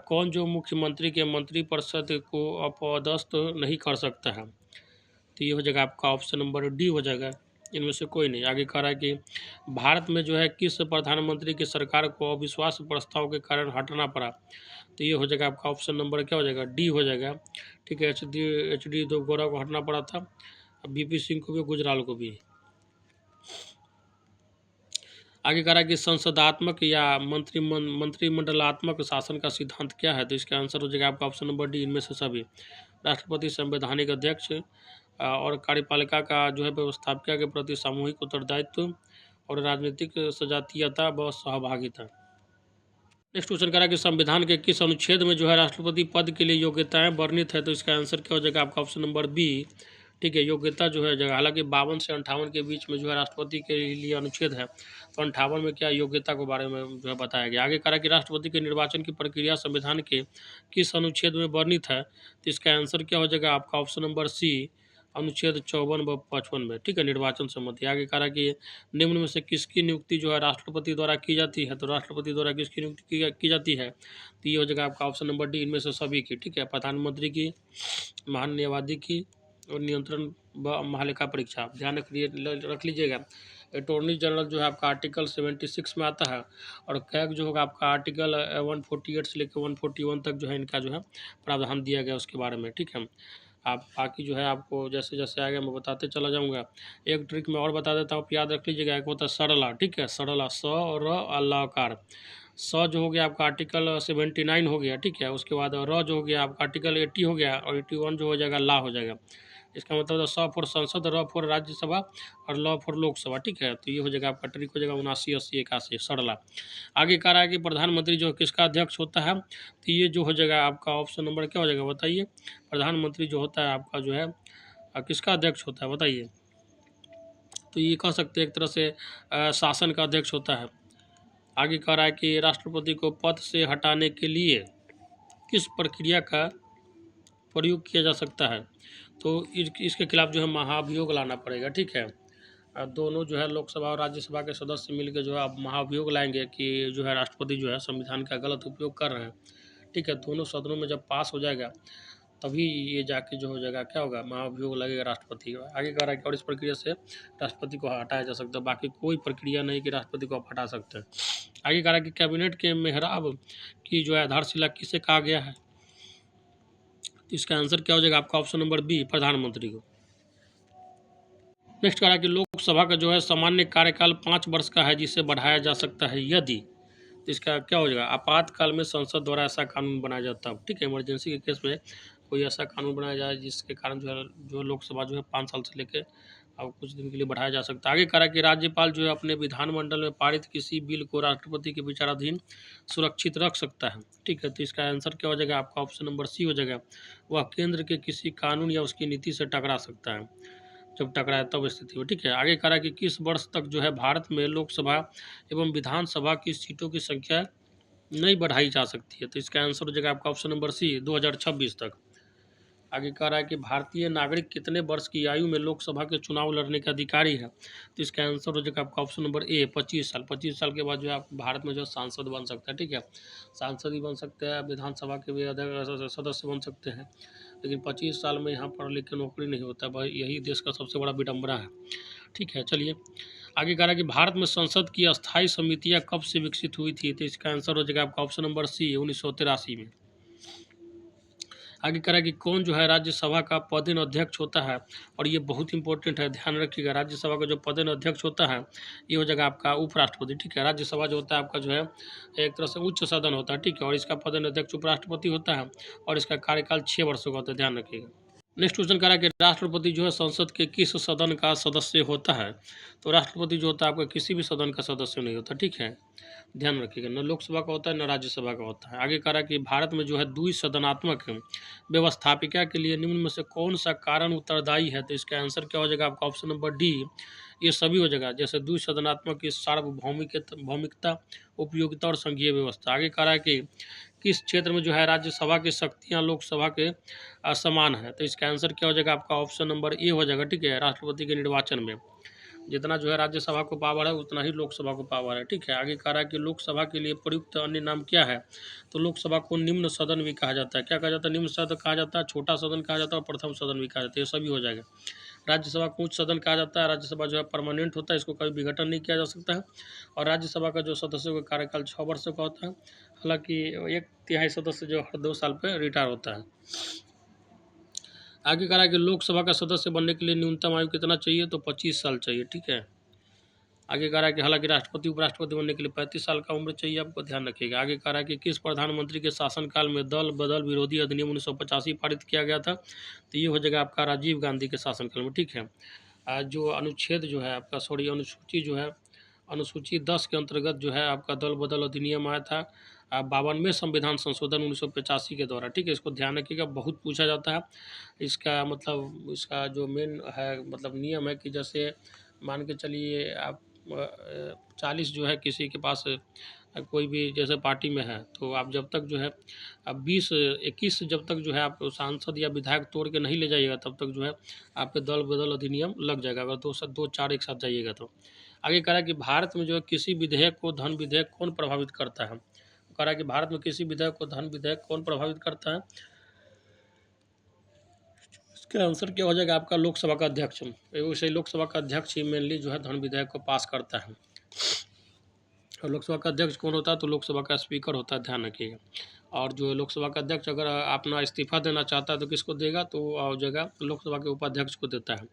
कौन जो मुख्यमंत्री के मंत्रिपरिषद को अपदस्थ नहीं कर सकता है, तो ये हो जाएगा आपका ऑप्शन नंबर डी हो जाएगा, इनमें से कोई नहीं। आगे कह रहा है कि भारत में जो है किस प्रधानमंत्री की सरकार को अविश्वास प्रस्ताव के कारण हटना पड़ा, तो ये हो जाएगा आपका ऑप्शन नंबर क्या हो जाएगा, डी हो जाएगा, ठीक है। एच डी देवगौड़ा को हटना पड़ा था, बीपी सिंह को भी, गुजराल को भी। आगे कह रहा है कि संसदात्मक या मंत्रिमंडलात्मक शासन का सिद्धांत क्या है, तो इसका आंसर हो जाएगा आपका ऑप्शन नंबर डी, इनमें से सभी। राष्ट्रपति संवैधानिक अध्यक्ष और कार्यपालिका का जो है व्यवस्थापिका के प्रति सामूहिक उत्तरदायित्व और राजनीतिक सजातीयता व सहभागिता। नेक्स्ट क्वेश्चन करा कि संविधान के किस अनुच्छेद में जो है राष्ट्रपति पद के लिए योग्यताएं वर्णित है, तो इसका आंसर क्या हो जाएगा आपका ऑप्शन नंबर बी, ठीक है। योग्यता जो है जगह, हालांकि 52 से 58 के बीच में जो है राष्ट्रपति के लिए अनुच्छेद है, तो 58 में क्या योग्यता के बारे में जो है बताया गया। आगे करा कि राष्ट्रपति के निर्वाचन की प्रक्रिया संविधान के किस अनुच्छेद में वर्णित है, तो इसका आंसर क्या हो जाएगा आपका ऑप्शन नंबर सी, अनुच्छेद 54 व 55 में, ठीक है, निर्वाचन संबंधी। आगे कहा कि निम्न में से किसकी नियुक्ति जो है राष्ट्रपति द्वारा की जाती है, तो राष्ट्रपति द्वारा किसकी नियुक्ति की जाती है, तो ये हो जाएगा आपका ऑप्शन नंबर डी, इनमें से सभी की, ठीक है। प्रधानमंत्री की, महान न्यायाधीश की, और नियंत्रण व महालेखा परीक्षा। ध्यान रख लीजिएगा। अटॉर्नी जनरल जो है आपका आर्टिकल 76 में आता है, और कैग जो होगा आपका आर्टिकल 148 से लेकर 141 तक जो है इनका जो है प्रावधान दिया गया उसके बारे में, ठीक है। आप बाकी जो है आपको जैसे जैसे आएगा मैं बताते चला जाऊंगा। एक ट्रिक मैं और बता देता हूँ, आप याद रख लीजिएगा। एक होता है सरला, ठीक है, सरला, स और अल्लाकार। स जो हो गया आपका आर्टिकल 79 हो गया, ठीक है। उसके बाद र जो हो गया आपका आर्टिकल 80 हो गया, और 81 जो हो जाएगा ला हो जाएगा। इसका मतलब है स फॉर संसद, र फॉर राज्यसभा, और ल फॉर लोकसभा, ठीक है। तो ये हो जाएगा आपका ट्रिक हो जाएगा 79, 80, 81 सरला। आगे कह रहा है कि प्रधानमंत्री जो किसका अध्यक्ष होता है, तो ये जो हो जाएगा आपका ऑप्शन नंबर क्या हो जाएगा, बताइए। प्रधानमंत्री जो होता है आपका जो है किसका अध्यक्ष होता है, बताइए। तो ये कह सकते हैं एक तरह से शासन का अध्यक्ष होता है। आगे कह रहा है कि राष्ट्रपति को पद से हटाने के लिए किस प्रक्रिया का प्रयोग किया जा सकता है, तो इसके खिलाफ जो है महाभियोग लाना पड़ेगा, ठीक है। दोनों जो है लोकसभा और राज्यसभा के सदस्य मिलकर जो है अब महाभियोग लाएंगे कि जो है राष्ट्रपति जो है संविधान का गलत उपयोग कर रहे हैं। ठीक है, दोनों सदनों में जब पास हो जाएगा तभी ये जाके जो हो जाएगा, क्या होगा, महाभियोग लगेगा राष्ट्रपति का। आगे कह रहा है कि और इस प्रक्रिया से राष्ट्रपति को हटाया जा सकता है, बाकी कोई प्रक्रिया नहीं कि राष्ट्रपति को आप हटा सकते हैं। आगे कह रहा है कि कैबिनेट के मेहराब की जो है आधारशिला किसे कहा गया है, तो इसका आंसर क्या हो जाएगा आपका, ऑप्शन नंबर बी, प्रधानमंत्री को। नेक्स्ट कह रहा है कि लोकसभा का जो है सामान्य कार्यकाल 5 वर्ष का है जिसे बढ़ाया जा सकता है यदि, तो इसका क्या हो जाएगा, आपातकाल में संसद द्वारा ऐसा कानून बनाया जाता है। ठीक है, इमरजेंसी के केस में कोई ऐसा कानून बनाया जाए जिसके कारण जो लोकसभा जो है 5 साल से लेकर अब कुछ दिन के लिए बढ़ाया जा सकता है। आगे कह रहा है कि राज्यपाल जो है अपने विधानमंडल में पारित किसी बिल को राष्ट्रपति के विचाराधीन सुरक्षित रख सकता है। ठीक है, तो इसका आंसर क्या हो जाएगा आपका, ऑप्शन नंबर सी हो जाएगा, वह केंद्र के किसी कानून या उसकी नीति से टकरा सकता है जब टकराए तब स्थिति में। ठीक है, आगे कह रहा है कि किस वर्ष तक जो है भारत में लोकसभा एवं विधानसभा की सीटों की संख्या नहीं बढ़ाई जा सकती है, तो इसका आंसर हो जाएगा आपका ऑप्शन नंबर सी, 2026 तक। आगे कह रहा है कि भारतीय नागरिक कितने वर्ष की आयु में लोकसभा के चुनाव लड़ने के अधिकारी है, तो इसका आंसर हो जाएगा आपका ऑप्शन नंबर ए, 25 साल। 25 साल के बाद जो है आप भारत में जो सांसद बन सकते हैं। ठीक है, सांसद ही बन सकते हैं, विधानसभा के भी सदस्य बन सकते हैं, लेकिन 25 साल में यहाँ पढ़ लिख के नौकरी नहीं होता भाई, यही देश का सबसे बड़ा विडम्बना है। ठीक है, चलिए आगे कह रहा है कि भारत में संसद की अस्थायी समितियाँ कब से विकसित हुई थी, तो इसका आंसर हो जाएगा आपका ऑप्शन नंबर सी, 1983 में। आगे कह रहा है कि कौन जो है राज्यसभा का पदेन अध्यक्ष होता है, और ये बहुत इंपॉर्टेंट है, ध्यान रखिएगा, राज्यसभा का जो पदेन अध्यक्ष होता है ये हो जाएगा आपका उपराष्ट्रपति। ठीक है, राज्यसभा जो होता है आपका जो है एक तरह से उच्च सदन होता है। ठीक है, और इसका पदेन अध्यक्ष उपराष्ट्रपति होता है और इसका कार्यकाल 6 वर्षों का होता है, ध्यान रखिएगा। नेक्स्ट क्वेश्चन कह रहा है कि राष्ट्रपति जो है संसद के किस सदन का सदस्य होता है, तो राष्ट्रपति जो होता है आपका किसी भी सदन का सदस्य नहीं होता। ठीक है, ध्यान रखिएगा, न लोकसभा का होता है न राज्यसभा का होता है। आगे कह रहा है कि भारत में जो है द्विसदनात्मक व्यवस्थापिका के लिए निम्न में से कौन सा कारण उत्तरदायी है, तो इसका आंसर क्या हो जाएगा आपका ऑप्शन नंबर डी, ये सभी हो जाएगा, जैसे द्विसदनात्मक की सार्वभौमिकता, उपयोगिता और संघीय व्यवस्था। आगे कह रहा है कि किस क्षेत्र में जो है राज्यसभा की शक्तियाँ लोकसभा के समान है, तो इसका आंसर क्या हो जाएगा आपका ऑप्शन नंबर ए हो जाएगा। ठीक है, राष्ट्रपति के निर्वाचन में जितना जो है राज्यसभा को पावर है उतना ही लोकसभा को पावर है। ठीक है, आगे कह रहा है कि लोकसभा के लिए प्रयुक्त अन्य नाम क्या है, तो लोकसभा को निम्न सदन भी कहा जाता है। क्या कहा जाता है, निम्न सदन कहा जाता है, छोटा सदन कहा जाता है और प्रथम सदन भी कहा जाता है, ये सभी हो जाएगा। राज्यसभा को उच्च सदन कहा जाता है, राज्यसभा जो है परमानेंट होता है, इसको कभी विघटन नहीं किया जा सकता है, और राज्यसभा का जो सदस्यों का कार्यकाल 6 वर्षों का होता है, हालांकि 1/3 सदस्य जो हर 2 साल पर रिटायर होता है। आगे कह रहा है कि लोकसभा का सदस्य बनने के लिए न्यूनतम आयु कितना चाहिए, तो 25 साल चाहिए। ठीक है, आगे कह रहा है कि हालांकि राष्ट्रपति उपराष्ट्रपति बनने के लिए 35 साल का उम्र चाहिए, आपको ध्यान रखिएगा। आगे कह रहा है कि किस प्रधानमंत्री के शासनकाल में दल बदल विरोधी अधिनियम 1985 पारित किया गया था, तो ये हो जाएगा आपका राजीव गांधी के शासनकाल में। ठीक है, जो अनुच्छेद जो है आपका अनुसूची जो है अनुसूची 10 के अंतर्गत जो है आपका दल बदल अधिनियम आया था 52वें संविधान संशोधन 1985 के द्वारा। ठीक है, इसको ध्यान रखिएगा, बहुत पूछा जाता है। इसका मतलब इसका जो मेन है मतलब नियम है कि जैसे मान के चलिए आप 40 जो है किसी के पास कोई भी जैसे पार्टी में है, तो आप जब तक जो है अब 20-21 जब तक जो है आप सांसद या विधायक तोड़ के नहीं ले जाइएगा तब तक जो है आपके दल बदल अधिनियम लग जाएगा, अगर 2-4 एक साथ जाइएगा तो। आगे कह रहा है कि भारत में जो है किसी विधेयक को धन विधेयक कौन प्रभावित करता है, कह रहा है कि भारत में किसी विधेयक को धन विधेयक कौन प्रभावित करता है, इसका आंसर क्या हो जाएगा आपका लोकसभा का अध्यक्ष। वैसे लोकसभा का अध्यक्ष ही मेनली जो है धन विधेयक को पास करता है, और लोकसभा का अध्यक्ष कौन होता है, तो लोकसभा का स्पीकर होता है, ध्यान रखिएगा। और जो लोकसभा का अध्यक्ष अगर अपना इस्तीफा देना चाहता है तो किसको देगा, तो वो जगह लोकसभा के उपाध्यक्ष को देता है।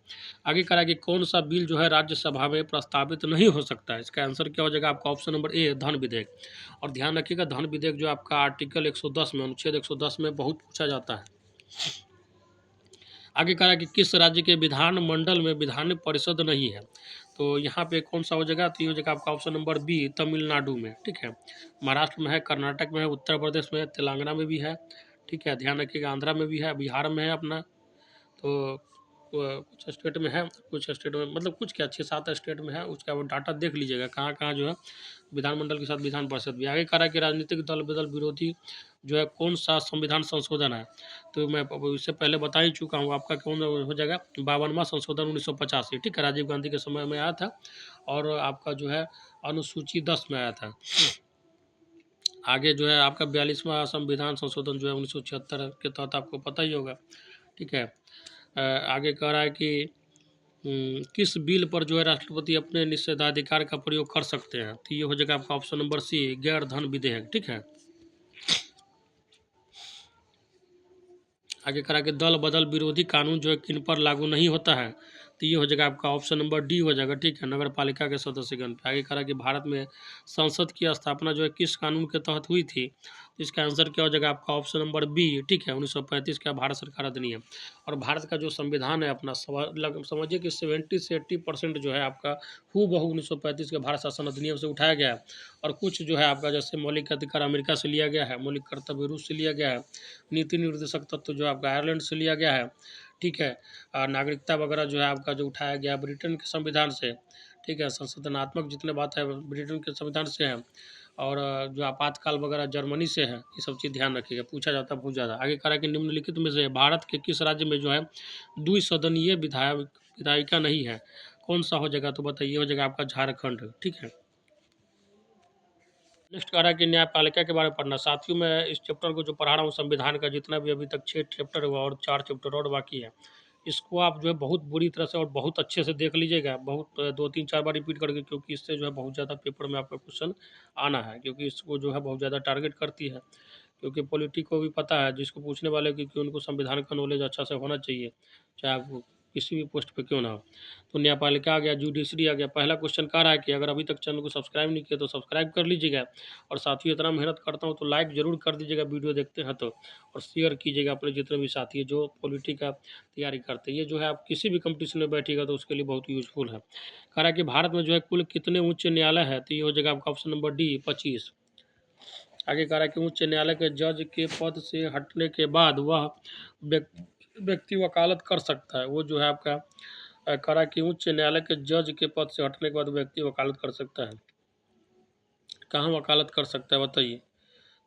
आगे कह रहा है कि कौन सा बिल जो है राज्यसभा में प्रस्तावित नहीं हो सकता है, इसका आंसर क्या हो जाएगा आपका ऑप्शन नंबर ए, धन विधेयक। और ध्यान रखिएगा धन विधेयक जो आपका आर्टिकल 110 में अनुच्छेद 110 में बहुत पूछा जाता है। आगे कह रहा है कि किस राज्य के विधानमंडल में विधान परिषद नहीं है, तो यहाँ पे कौन सा हो जाएगा, तो ये हो जाएगा आपका ऑप्शन नंबर बी, तमिलनाडु में। ठीक है, महाराष्ट्र में है, कर्नाटक में है, उत्तर प्रदेश में है, तेलंगाना में भी है। ठीक है, ध्यान रखिएगा, आंध्रा में भी है, बिहार में है अपना, तो कुछ स्टेट में है, कुछ स्टेट में मतलब कुछ क्या 6-7 स्टेट में है, उसका वो डाटा देख लीजिएगा कहाँ-कहाँ जो है विधानमंडल के साथ विधान परिषद भी। आगे कह रहा है कि राजनीतिक दल बदल विरोधी जो है कौन-सा संविधान संशोधन है? तो मैं अब इससे पहले बता ही चुका हूँ, आपका कौन हो जाएगा 52वां संशोधन 1985, ठीक है? राजीव गांधी के समय में आया था और आपका जो है अनुसूची 10 में आया था। आगे जो है आपका 42वां संविधान संशोधन जो है 1976 के तहत आपको पता ही होगा, ठीक है? आगे कह रहा है कि किस बिल पर जो है राष्ट्रपति अपने निषेधाधिकार का प्रयोग कर सकते हैं? तो ये हो जाएगा आपका ऑप्शन नंबर सी, गैर धन विधेयक, ठीक है? आगे करा कि दल बदल विरोधी कानून जो है किन पर लागू नहीं होता है? तो ये हो जाएगा आपका ऑप्शन नंबर डी हो जाएगा, ठीक है? नगर पालिका के सदस्यगण पे। आगे करा कि भारत में संसद की स्थापना जो है किस कानून के तहत हुई थी? तो इसका आंसर क्या हो जाएगा आपका ऑप्शन नंबर बी, ठीक है? 1935 का भारत सरकार अधिनियम। और भारत का जो संविधान है अपना समझिए कि 70 से 80% जो है आपका हूबहू 1935 के भारत शासन अधिनियम से उठाया गया है। और कुछ जो है आपका जैसे मौलिक अधिकार अमेरिका से लिया गया है, मौलिक कर्तव्य रूस से लिया गया है, नीति निर्देशक तत्व जो आपका आयरलैंड से लिया गया है, ठीक है? नागरिकता वगैरह जो है आपका जो उठाया गया ब्रिटेन के संविधान से, ठीक है? संशोधनात्मक जितने बात है ब्रिटेन के संविधान से है। और जो आपातकाल वगैरह जर्मनी से है, ये सब चीज़ ध्यान रखिएगा, पूछा जाता है बहुत ज़्यादा। आगे कह रहा है कि निम्नलिखित में से भारत के किस राज्य में जो है द्विसदनीय विधायिका नहीं है? कौन सा हो जाएगा? तो बताइए, हो जाएगा आपका झारखंड, ठीक है? नेक्स्ट कह रहा है कि न्यायपालिका के बारे में पढ़ना। साथियों, मैं इस चैप्टर को जो पढ़ा रहा हूँ संविधान का जितना भी अभी तक 6 चैप्टर हुआ और 4 चैप्टर और बाकी है, इसको आप जो है बहुत बुरी तरह से और बहुत अच्छे से देख लीजिएगा, बहुत 2-3-4 बार रिपीट करके, क्योंकि इससे जो है बहुत ज़्यादा पेपर में आपका क्वेश्चन आना है, क्योंकि इसको जो है बहुत ज़्यादा टारगेट करती है। क्योंकि पॉलिटी को भी पता है, जिसको पूछने वाले क्योंकि उनको संविधान का नॉलेज अच्छा से होना चाहिए, चाहे आप किसी भी पोस्ट पे क्यों ना हो। तो न्यायपालिका आ गया, जुडिशरी आ गया। पहला क्वेश्चन कह रहा है कि अगर अभी तक चैनल को सब्सक्राइब नहीं किया तो सब्सक्राइब कर लीजिएगा, और साथियों इतना मेहनत करता हूँ तो लाइक ज़रूर कर दीजिएगा वीडियो देखते हैं तो, और शेयर कीजिएगा अपने जितने भी साथी हैं जो पॉलिटी का तैयारी करते हैं। ये जो है आप किसी भी कंपटीशन में बैठिएगा तो उसके लिए बहुत यूज़फुल है। कह रहा है कि भारत में जो है कुल कितने उच्च न्यायालय है? तो ये हो जाएगा आपका ऑप्शन नंबर डी, 25। आगे कह रहा है कि उच्च न्यायालय के जज के पद से हटने के बाद वह व्यक्ति वकालत कर सकता है। वो जो है आपका कह रहा है कि उच्च न्यायालय के जज के पद से हटने के बाद व्यक्ति वकालत कर सकता है। कहाँ वकालत कर सकता है बताइए?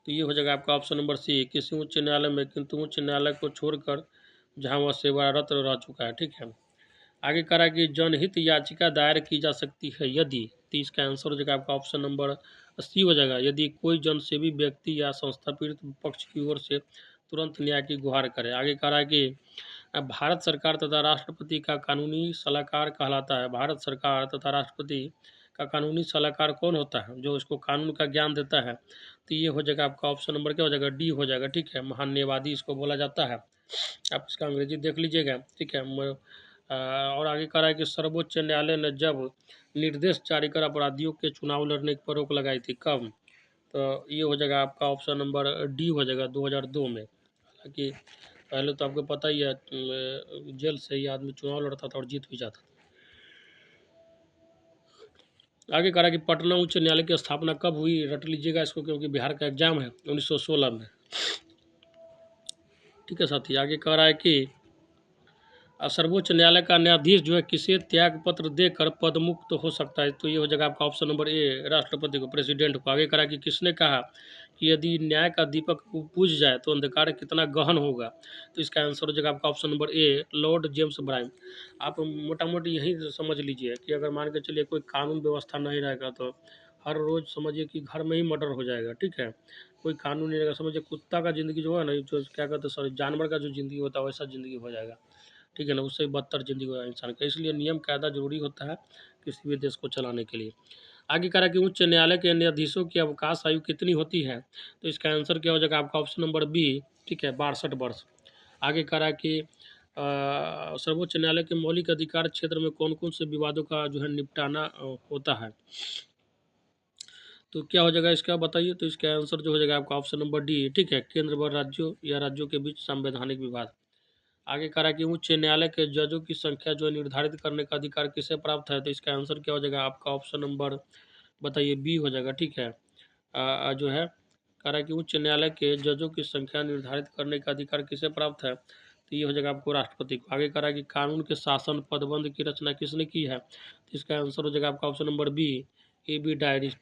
तो ये हो जाएगा आपका ऑप्शन नंबर सी, किसी उच्च न्यायालय में, किंतु उच्च न्यायालय को छोड़कर जहाँ वह सेवारत रह चुका है, ठीक है? आगे कह रहा है कि जनहित याचिका दायर की जा सकती है यदि, तो इसका आंसर हो जाएगा आपका ऑप्शन नंबर सी हो जाएगा, यदि कोई जनसेवी व्यक्ति या संस्था पीड़ित पक्ष की ओर से तुरंत न्याय की गुहार करे। आगे कह रहा है कि भारत सरकार तथा राष्ट्रपति का कानूनी सलाहकार कहलाता है। भारत सरकार तथा राष्ट्रपति का कानूनी सलाहकार कौन होता है, जो इसको कानून का ज्ञान देता है? तो ये हो जाएगा आपका ऑप्शन नंबर क्या हो जाएगा? डी हो जाएगा, ठीक है? महान्यायवादी इसको बोला जाता है। आप इसका अंग्रेजी देख लीजिएगा, ठीक है? और आगे कह रहा है कि सर्वोच्च न्यायालय ने जब निर्देश जारी कर अपराधियों के चुनाव लड़ने पर रोक लगाई थी, कब? तो ये हो जाएगा आपका ऑप्शन नंबर डी हो जाएगा, 2002 में। हालांकि पहले तो आपको पता ही है जेल से ही आदमी चुनाव लड़ता था और जीत भी जाता था। आगे कह रहा है कि पटना उच्च न्यायालय की स्थापना कब हुई? रट लीजिएगा इसको, क्योंकि बिहार का एग्जाम है, 1916 में, ठीक है साथी? आगे कह रहा है कि सर्वोच्च न्यायालय का न्यायाधीश जो है किसे त्याग पत्र देकर पदमुक्त हो सकता है? तो ये हो जाएगा आपका ऑप्शन नंबर ए, राष्ट्रपति को, प्रेसिडेंट को। आगे करा कि किसने कहा कि यदि न्याय का दीपक बुझ जाए तो अंधकार कितना गहन होगा? तो इसका आंसर हो जाएगा आपका option number A, Lord James ब्राइम। आप मोटा मोटी यही समझ लीजिए कि अगर मान के चलिए कोई कानून व्यवस्था नहीं रहेगा तो हर रोज़ समझिए कि घर में ही मर्डर हो जाएगा, ठीक है? कोई कानून नहीं रहेगा, समझिए कुत्ता का ज़िंदगी जो है ना, जो क्या कहते हैं, सॉरी, जानवर का जो ज़िंदगी होता है वैसा ज़िंदगी हो जाएगा, ठीक है ना? उससे बदतर ज़िंदगी हो इंसान का। इसलिए नियम कायदा ज़रूरी होता है किसी भी देश को चलाने के लिए। आगे कह रहा है कि उच्च न्यायालय के न्यायाधीशों की अवकाश आयु कितनी होती है? तो इसका आंसर क्या हो जाएगा आपका ऑप्शन नंबर बी, ठीक है, 62 वर्ष। आगे कह रहा है कि सर्वोच्च न्यायालय के मौलिक अधिकार क्षेत्र में कौन कौन से विवादों का जो है निपटाना होता है? तो क्या हो जाएगा इसका बताइए? तो इसका आंसर जो हो जाएगा आपका ऑप्शन नंबर डी, ठीक है, केंद्र व राज्यों या राज्यों के बीच संवैधानिक विवाद। आगे कह रहा है कि उच्च न्यायालय के जजों की संख्या जो है निर्धारित करने का अधिकार किसे प्राप्त है? तो इसका आंसर क्या हो जाएगा आपका ऑप्शन नंबर बताइए, बी हो जाएगा, ठीक है? जो है कह रहा है कि उच्च न्यायालय के जजों की संख्या निर्धारित करने का अधिकार किसे प्राप्त है? तो ये हो जाएगा आपको राष्ट्रपति को। आगे कह रहा है कि कानून के शासन पदबंध की रचना किसने की है, तो इसका आंसर हो जाएगा आपका option number B, AB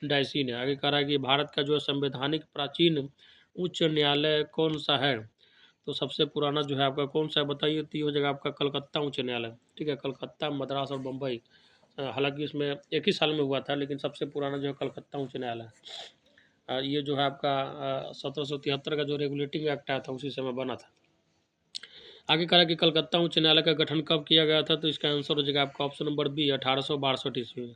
Dicey ने। आगे कह रहा है कि भारत का जो है संवैधानिक प्राचीन उच्च न्यायालय कौन सा है, तो सबसे पुराना जो है आपका कौन सा है बताइए, तो ये हो जाएगा आपका कलकत्ता उच्च न्यायालय। ठीक है, कलकत्ता, मद्रास और बम्बई, हालांकि इसमें एक ही साल में हुआ था, लेकिन सबसे पुराना जो है कलकत्ता उच्च न्यायालय। ये जो है आपका 1773 का जो रेगुलेटिंग एक्ट आया था उसी समय बना था। आगे कहा कि कलकत्ता उच्च न्यायालय का गठन कब किया गया था, तो इसका आंसर हो जाएगा आपका ऑप्शन नंबर बी, 1862 ईस्वी में।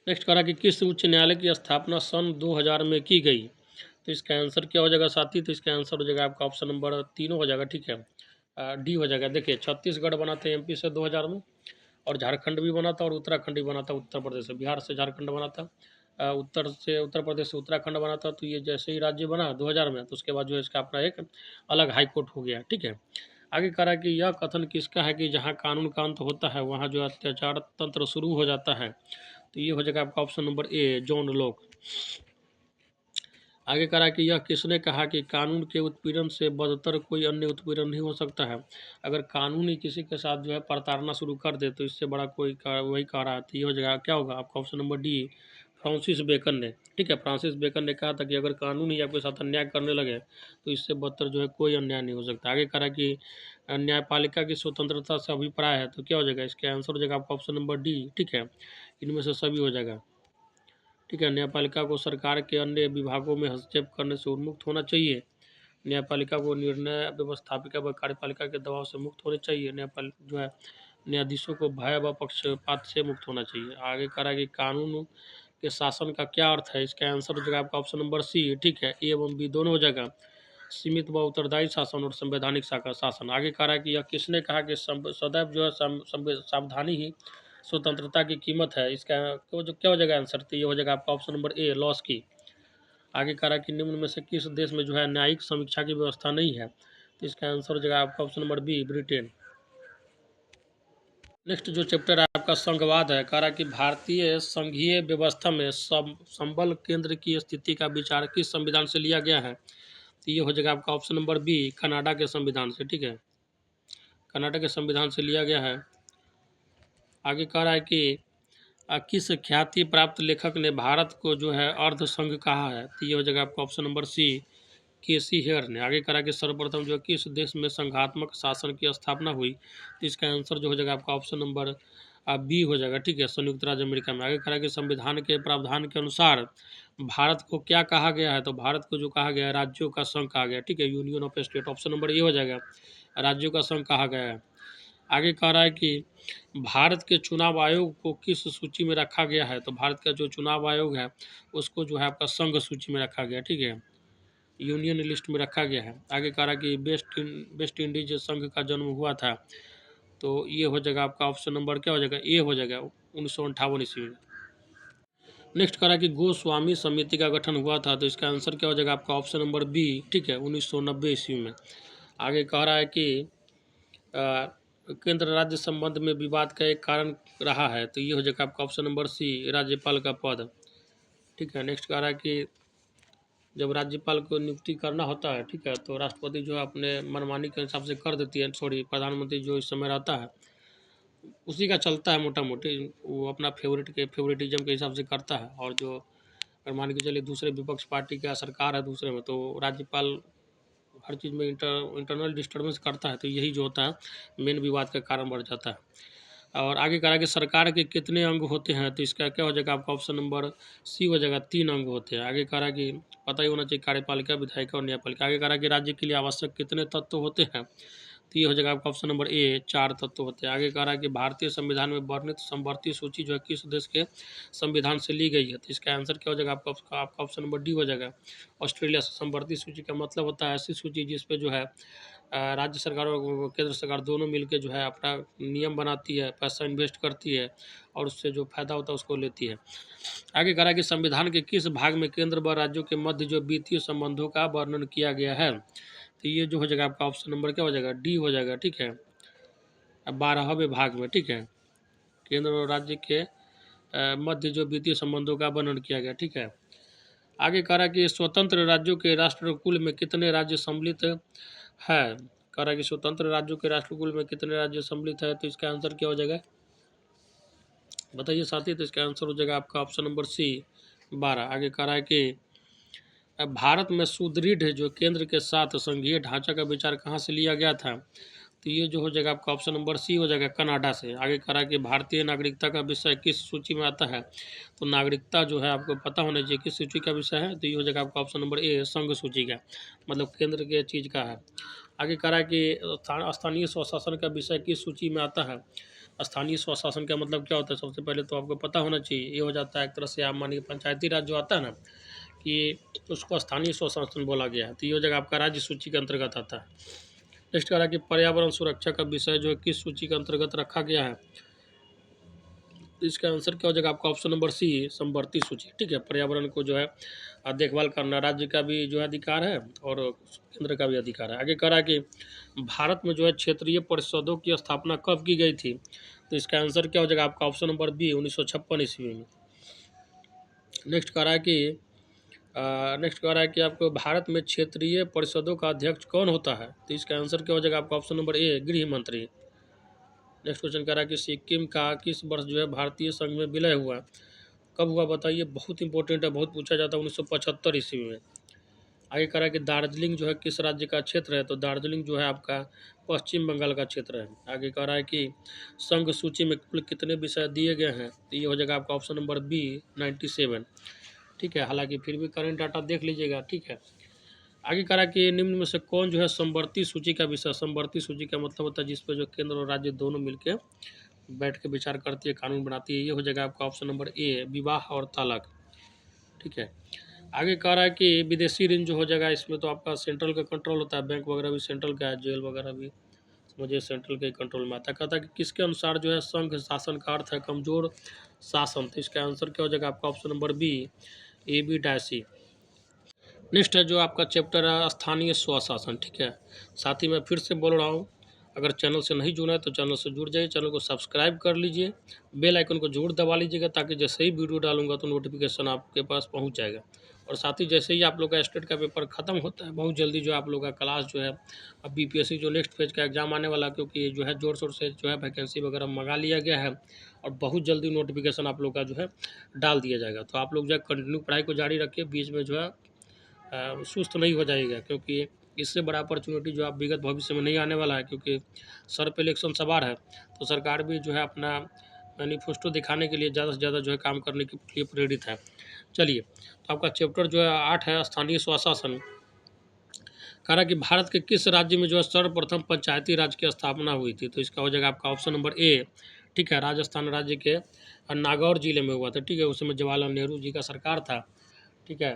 नेक्स्ट कहा कि किस उच्च न्यायालय की स्थापना सन 2000 में की गई, तो इसका आंसर क्या हो जाएगा साथी, तो इसका आंसर हो जाएगा आपका ऑप्शन नंबर 3 हो जाएगा। ठीक है, डी हो जाएगा। देखिए, छत्तीसगढ़ बना था MP से 2000 में, और झारखंड भी बना था, और उत्तराखंड भी बना था उत्तर प्रदेश से। बिहार से झारखंड बना था, उत्तर से उत्तर प्रदेश से उत्तराखंड बना था। तो ये जैसे ही राज्य बना 2000 में, तो उसके बाद जो है इसका अपना एक अलग हाई कोर्ट हो गया। ठीक है, आगे कह रहा है कि यह कथन किसका है कि जहाँ कानून का अंत होता है वहाँ जो अत्याचार तंत्र शुरू हो जाता है, तो ये हो जाएगा आपका ऑप्शन नंबर ए, जॉन लॉक। आगे कह रहा है कि यह किसने कहा कि कानून के उत्पीड़न से बदतर कोई अन्य उत्पीड़न नहीं हो सकता है। अगर कानून ही किसी के साथ जो है प्रताड़ना शुरू कर दे तो इससे बड़ा कोई वही कह रहा है, तो ये हो जाएगा क्या होगा आपका option number D, Francis Bacon ने। ठीक है, फ्रांसिस बेकन ने कहा था कि अगर कानून ही आपके साथ अन्याय करने लगे तो इससे बदतर जो है कोई अन्याय नहीं हो सकता। आगे कह रहा है कि न्यायपालिका की स्वतंत्रता से अभिप्राय है, तो क्या हो जाएगा, इसका आंसर हो जाएगा आपका ऑप्शन नंबर डी। ठीक है, इनमें से सभी हो जाएगा। ठीक है, न्यायपालिका को सरकार के अन्य विभागों में हस्तक्षेप करने से उन्मुक्त होना चाहिए। न्यायपालिका को निर्णय व्यवस्थापिका व कार्यपालिका के दबाव से मुक्त होने चाहिए। न्यायपालिका जो है न्यायाधीशों को भय व पक्षपात से मुक्त होना चाहिए। आगे कह रहा है कि कानून के शासन का क्या अर्थ है, इसका आंसर हो जाएगा आपका ऑप्शन नंबर सी। ठीक है, ए एवं बी दोनों हो जाएगा, सीमित व उत्तरदायी शासन और संवैधानिक शासन। आगे कह रहा है कि यह किसने कहा कि सदैव जो है सावधानी ही स्वतंत्रता की कीमत है, इसका क्या हो जाएगा आंसर, तो ये हो जाएगा आपका ऑप्शन नंबर ए, लॉस की। आगे कह रहा है कि निम्न में से किस देश में जो है न्यायिक समीक्षा की व्यवस्था नहीं है, तो इसका आंसर हो जाएगा आपका option number B, Britain. Next जो चैप्टर है आपका संघवाद है, कह रहा है कि भारतीय संघीय व्यवस्था में संबल केंद्र की स्थिति का विचार किस संविधान से लिया गया है, तो ये हो जाएगा आपका ऑप्शन नंबर बी, कनाडा के संविधान से। ठीक है, कनाडा के संविधान से लिया गया है। आगे कह रहा है कि किस ख्याति प्राप्त लेखक ने भारत को जो है अर्ध संघ कहा है, तो ये हो जाएगा आपका option number C, KC Wheare ने। आगे करा कि सर्वप्रथम जो किस देश में संघात्मक शासन की स्थापना हुई, तो इसका आंसर जो हो जाएगा आपका ऑप्शन नंबर बी हो जाएगा। ठीक है, संयुक्त राज्य अमेरिका में। आगे करा कि संविधान के प्रावधान के अनुसार भारत को क्या कहा गया है, तो भारत को जो कहा गया है राज्यों का संघ कहा गया। ठीक है, union of state, option number ए हो जाएगा, राज्यों का संघ कहा गया है। आगे कह रहा है कि भारत के चुनाव आयोग को किस सूची में रखा गया है, तो भारत का जो चुनाव आयोग है उसको जो है आपका संघ सूची में रखा गया। ठीक है, यूनियन लिस्ट में रखा गया है। आगे कह रहा है कि वेस्ट इंडीज संघ का जन्म हुआ था, तो ये हो जाएगा आपका ऑप्शन नंबर क्या हो जाएगा, ए हो जाएगा, 1958 ईस्वी में। नेक्स्ट कह रहा है कि गोस्वामी समिति का गठन हुआ था, तो इसका आंसर क्या हो जाएगा आपका ऑप्शन नंबर बी। ठीक है, 1990 ईस्वी में। आगे कह रहा है कि केंद्र राज्य संबंध में विवाद का एक कारण रहा है, तो ये हो जाएगा आपका ऑप्शन नंबर सी, राज्यपाल का पद। ठीक है, नेक्स्ट कह रहा है कि जब राज्यपाल को नियुक्ति करना होता है, ठीक है, तो राष्ट्रपति जो है अपने मनमानी के हिसाब से कर देती है, सॉरी प्रधानमंत्री जो इस समय रहता है उसी का चलता है मोटा मोटी, वो अपना फेवरेटिज्म के हिसाब से करता है। और जो अगर मान के चलिए दूसरे विपक्ष पार्टी का सरकार है दूसरे में, तो राज्यपाल हर चीज़ में इंटरनल डिस्टर्बेंस करता है, तो यही जो होता है मेन विवाद का कारण बढ़ जाता है। और आगे कह रहा है कि सरकार के कितने अंग होते हैं, तो इसका क्या हो जाएगा आपका ऑप्शन नंबर सी हो जाएगा, 3 अंग होते हैं। आगे कह रहा है कि पता ही होना चाहिए कार्यपालिका, विधायिका और न्यायपालिका। आगे कह रहा है कि राज्य के लिए आवश्यक कितने तत्व होते हैं, तो ये हो जाएगा आपका ऑप्शन नंबर ए, 4 तत्व होते हैं। आगे कह रहा है कि भारतीय संविधान में वर्णित समवर्ती सूची जो है किस देश के संविधान से ली गई है, तो इसका आंसर क्या हो जाएगा आपका ऑप्शन नंबर डी हो जाएगा, ऑस्ट्रेलिया से। समवर्ती सूची का मतलब होता है ऐसी सूची जिसपे जो है राज्य सरकार और केंद्र सरकार दोनों मिलकर जो है अपना नियम बनाती है, पैसा इन्वेस्ट करती है और उससे जो फायदा होता है उसको लेती है। आगे कह रहा है कि संविधान के किस भाग में केंद्र व राज्यों के मध्य जो वित्तीय संबंधों का वर्णन किया गया है, तो ये जो हो जाएगा आपका ऑप्शन नंबर क्या हो जाएगा, डी हो जाएगा। ठीक है, 12वें भाग में। ठीक है, केंद्र और राज्य के मध्य जो वित्तीय संबंधों का वर्णन किया गया। ठीक है, आगे कह रहा है कि स्वतंत्र राज्यों के राष्ट्रकुल में कितने राज्य सम्मिलित है, कह रहा है कि स्वतंत्र राज्यों के राष्ट्रकुल में कितने राज्य सम्मिलित है, तो इसका आंसर क्या हो जाएगा बताइए साथी। तो इसका आंसर हो जाएगा आपका ऑप्शन नंबर सी 12। आगे कह रहा है कि भारत में सुदृढ़ जो केंद्र के साथ संघीय ढांचा का विचार कहाँ से लिया गया था, तो ये जो हो जाएगा आपका ऑप्शन नंबर सी हो जाएगा कनाडा से। आगे कह रहा है कि भारतीय नागरिकता का विषय किस सूची में आता है, तो नागरिकता जो है आपको पता होना चाहिए किस सूची का विषय है, तो ये हो जाएगा आपका ऑप्शन नंबर ए संघ सूची का, मतलब केंद्र के चीज़ का है। आगे कह रहा है कि स्थानीय स्वशासन का विषय किस सूची में आता है। स्थानीय स्वशासन का मतलब क्या होता है, सबसे पहले तो आपको पता होना चाहिए। ये हो जाता है एक तरह से आप मानिए पंचायती राज जो आता है ना, कि उसको स्थानीय स्वशासन बोला गया है, तो ये हो जाएगा आपका राज्य सूची के अंतर्गत आता है। नेक्स्ट कह रहा है कि पर्यावरण सुरक्षा का विषय जो है किस सूची के अंतर्गत रखा गया है, तो इसका आंसर क्या हो जाएगा आपका ऑप्शन नंबर सी समवर्ती सूची। ठीक है, पर्यावरण को जो है देखभाल करना राज्य का भी जो है अधिकार है और केंद्र का भी अधिकार है। आगे कह रहा है कि भारत में जो है क्षेत्रीय परिषदों की स्थापना कब की गई थी, तो इसका आंसर क्या हो जाएगा आपका ऑप्शन नंबर बी 1956 ईस्वी में। नेक्स्ट कह रहा है कि आपको भारत में क्षेत्रीय परिषदों का अध्यक्ष कौन होता है, तो इसका आंसर क्या हो जाएगा आपका ऑप्शन नंबर ए गृह मंत्री। नेक्स्ट क्वेश्चन कह रहा है कि सिक्किम का किस वर्ष जो है भारतीय संघ में विलय हुआ, कब हुआ बताइए, बहुत इंपॉर्टेंट है, बहुत पूछा जाता है, 1975 ईस्वी में। आगे कह रहा है कि दार्जिलिंग जो है किस राज्य का क्षेत्र है, तो दार्जिलिंग जो है आपका पश्चिम बंगाल का क्षेत्र है। आगे कह रहा है कि संघ सूची में कुल कितने विषय दिए गए हैं, तो ये हो जाएगा आपका ऑप्शन नंबर बी 97। ठीक है, हालांकि फिर भी करंट डाटा देख लीजिएगा। ठीक है, आगे कह रहा है कि निम्न में से कौन जो है समवर्ती सूची का विषय, समवर्ती सूची का मतलब होता है जिसपे जो केंद्र और राज्य दोनों मिलकर बैठ के विचार करती है, कानून बनाती है, ये हो जाएगा आपका ऑप्शन नंबर ए विवाह और तलाक। ठीक है, आगे कह रहा है कि विदेशी ऋण जो हो जाएगा इसमें तो आपका सेंट्रल का कंट्रोल होता है, बैंक वगैरह भी सेंट्रल का है, जेल वगैरह भी मुझे सेंट्रल के कंट्रोल में आता है। कहता है कि किसके अनुसार जो है संघ शासन का अर्थ है कमजोर शासन, तो इसका आंसर क्या हो जाएगा आपका option number B A B Dicey. Next है जो आपका चैप्टर है स्थानीय स्वशासन। ठीक है, साथ ही मैं फिर से बोल रहा हूँ, अगर चैनल से नहीं जुड़ा है तो चैनल से जुड़ जाइए, चैनल को सब्सक्राइब कर लीजिए, बेल आइकन को जरूर दबा लीजिएगा ताकि जैसे ही वीडियो डालूंगा तो नोटिफिकेशन आपके पास पहुंच जाएगा। और साथ ही जैसे ही आप लोग का स्टेट का पेपर खत्म होता है बहुत जल्दी जो आप लोग का क्लास जो है अब बीपीएससी जो नेक्स्ट फेज का एग्जाम आने वाला, क्योंकि जो है जोर शोर से जो है वैकेंसी वगैरह मंगा लिया गया है और बहुत जल्दी नोटिफिकेशन आप लोग का जो है डाल दिया जाएगा। तो आप लोग जो है कंटिन्यू पढ़ाई को जारी रखिए, बीच में जो है सुस्त नहीं हो जाएगा, क्योंकि इससे बड़ा अपॉर्चुनिटी जो आप विगत भविष्य में नहीं आने वाला है, क्योंकि सर पे इलेक्शन सवार है, तो सरकार भी जो है अपना मैनिफेस्टो दिखाने के लिए ज़्यादा से ज़्यादा जो है काम करने के लिए प्रेरित है। चलिए, तो आपका चैप्टर जो है 8 है स्थानीय स्वशासन। कह रहा कि भारत के किस राज्य में जो है सर्वप्रथम पंचायती राज की स्थापना हुई थी, तो इसका हो जाएगा आपका ऑप्शन नंबर ए। ठीक है, राजस्थान राज्य के नागौर जिले में हुआ था। ठीक है, उस समय जवाहरलाल नेहरू जी का सरकार था। ठीक है,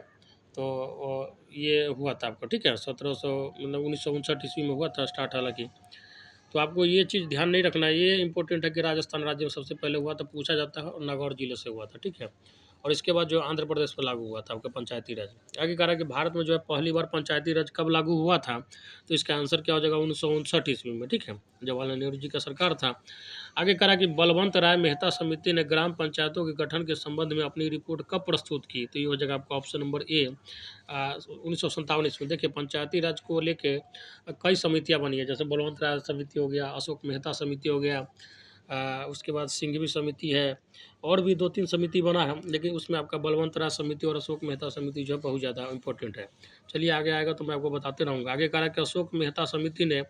तो ये हुआ था आपको। ठीक है, 1700 मतलब 1959 ईस्वी में हुआ था स्टार्ट, हालांकि तो आपको ये चीज़ ध्यान नहीं रखना है, ये इंपॉर्टेंट है कि राजस्थान राज्य में सबसे पहले हुआ था, पूछा जाता है, और नागौर जिले से हुआ था। ठीक है, और इसके बाद जो आंध्र प्रदेश पर लागू हुआ था आपका पंचायती राज। आगे कह रहा है कि भारत में जो है पहली बार पंचायती राज कब लागू हुआ था, तो इसका आंसर क्या हो जाएगा 1959 ईस्वी में। ठीक है, जवाहरलाल नेहरू जी का सरकार था। आगे कह रहा कि बलवंत राय मेहता समिति ने ग्राम पंचायतों के गठन के संबंध में अपनी रिपोर्ट कब प्रस्तुत की, तो ये हो जाएगा आपका ऑप्शन नंबर ए 1957 ईस्वी। देखिए, पंचायती राज को लेके कई समितियां बनी है, जैसे बलवंत राय समिति हो गया, अशोक मेहता समिति हो गया, उसके बाद सिंघवी समिति है, और भी 2-3 समिति बना है, लेकिन उसमें आपका बलवंत राय समिति और अशोक मेहता समिति जो है बहुत ज़्यादा इंपॉर्टेंट है। चलिए आगे आएगा तो मैं आपको बताते रहूँगा। आगे कह रहा है कि अशोक मेहता समिति ने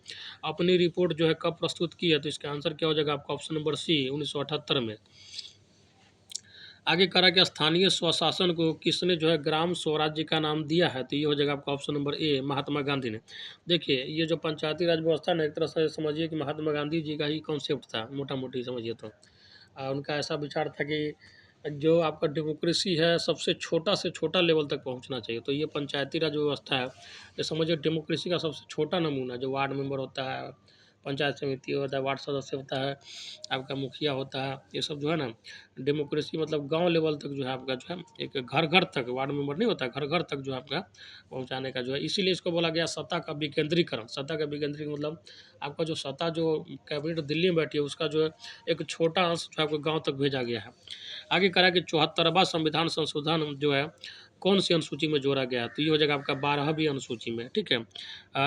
अपनी रिपोर्ट जो है कब प्रस्तुत की है, तो इसका आंसर क्या हो जाएगा आपका ऑप्शन नंबर सी 1978 में। आगे कह रहा है कि स्थानीय स्वशासन को किसने जो है ग्राम स्वराज्य का नाम दिया है, तो ये हो जाएगा आपका ऑप्शन नंबर ए महात्मा गांधी ने। देखिए, ये जो पंचायती राज व्यवस्था ना एक तरह से समझिए कि महात्मा गांधी जी का ही कॉन्सेप्ट था, मोटा मोटी समझिए तो। उनका ऐसा विचार था कि जो आपका डेमोक्रेसी है सबसे छोटा से छोटा लेवल तक पहुंचना चाहिए, तो ये पंचायती राज व्यवस्था है, ये समझिए डेमोक्रेसी का सबसे छोटा नमूना। जो वार्ड मेंबर होता है, पंचायत समिति होता है, वार्ड सदस्य होता है, आपका मुखिया होता है, ये सब जो है ना डेमोक्रेसी मतलब गांव लेवल तक जो है आपका जो है एक घर घर तक, वार्ड मेंबर नहीं होता, घर घर तक जो है आपका पहुंचाने का जो है, इसीलिए इसको बोला गया सत्ता का विकेंद्रीकरण। सत्ता का विकेंद्रीकरण मतलब आपका जो सत्ता जो कैबिनेट दिल्ली में बैठी है उसका जो है एक छोटा अंश जो है आपको गाँव तक भेजा गया है। आगे करा कि 74वां संविधान संशोधन जो है कौन सी अनुसूची में जोड़ा गया है, तो ये हो जाएगा आपका 12वीं अनुसूची में, ठीक है।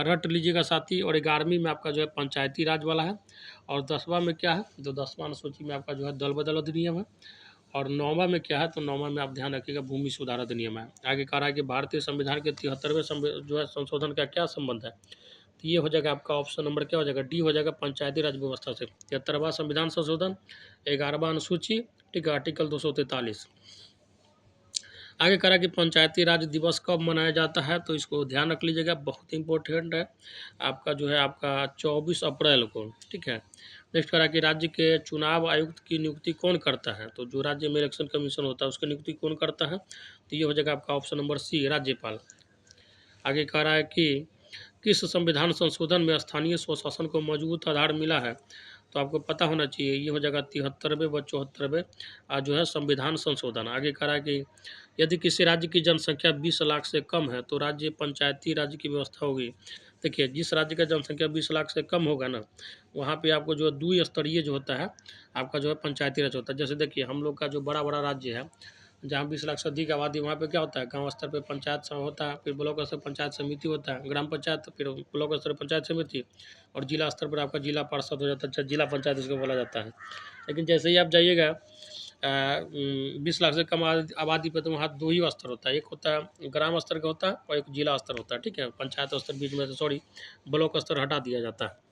रट लीजिएगा साथी। और 11वीं में आपका जो है पंचायती राज वाला है। और 10वां में क्या है, तो 10वां अनुसूची में आपका जो है दल बदल अधिनियम है। और 9वां में क्या है, तो 9वां में आप ध्यान रखिएगा भूमि सुधार अधिनियम है। आगे कह रहा है कि भारतीय संविधान के 73वें जो है संशोधन का क्या संबंध है, तो ये हो जाएगा आपका ऑप्शन नंबर क्या हो जाएगा, डी हो जाएगा, पंचायती राज व्यवस्था से। 73वां संविधान संशोधन, 11वां अनुसूची, ठीक है, आर्टिकल 243। आगे करा कि पंचायती राज दिवस कब मनाया जाता है, तो इसको ध्यान रख लीजिएगा, बहुत इंपॉर्टेंट है आपका जो है आपका 24 अप्रैल को, ठीक है। नेक्स्ट करा कि राज्य के चुनाव आयुक्त की नियुक्ति कौन करता है, तो जो राज्य में इलेक्शन कमीशन होता है उसकी नियुक्ति कौन करता है, तो ये हो जाएगा आपका ऑप्शन नंबर सी, राज्यपाल। आगे कह रहा है कि किस संविधान संशोधन में स्थानीय स्वशासन को मजबूत आधार मिला है, तो आपको पता होना चाहिए, ये हो जाएगा 73वें व 74वें जो है संविधान संशोधन। आगे कह रहा है कि यदि किसी राज्य की जनसंख्या 20 लाख से कम है तो राज्य पंचायती राज्य की व्यवस्था होगी। देखिए, जिस राज्य का जनसंख्या 20 लाख से कम होगा ना, वहाँ पे आपको जो द्विस्तरीय जो होता है आपका जो है पंचायती राज होता है। जैसे देखिए, हम लोग का जो बड़ा बड़ा राज्य है, जहाँ 20 लाख से अधिक आबादी, वहाँ पे क्या होता है, गांव स्तर पे पंचायत होता है, फिर ब्लॉक स्तर पंचायत समिति होता है, ग्राम पंचायत, फिर ब्लॉक स्तर पंचायत समिति, और जिला स्तर पर आपका जिला पार्षद हो जाता है, जिला पंचायत इसको बोला जाता है। लेकिन जैसे ही आप जाइएगा 20 लाख से कम आबादी पे, तो वहाँ दो ही स्तर होता है, एक होता है ग्राम स्तर का होता है और एक जिला स्तर होता है, ठीक है। पंचायत स्तर बीच में से, सॉरी, ब्लॉक स्तर हटा दिया जाता है।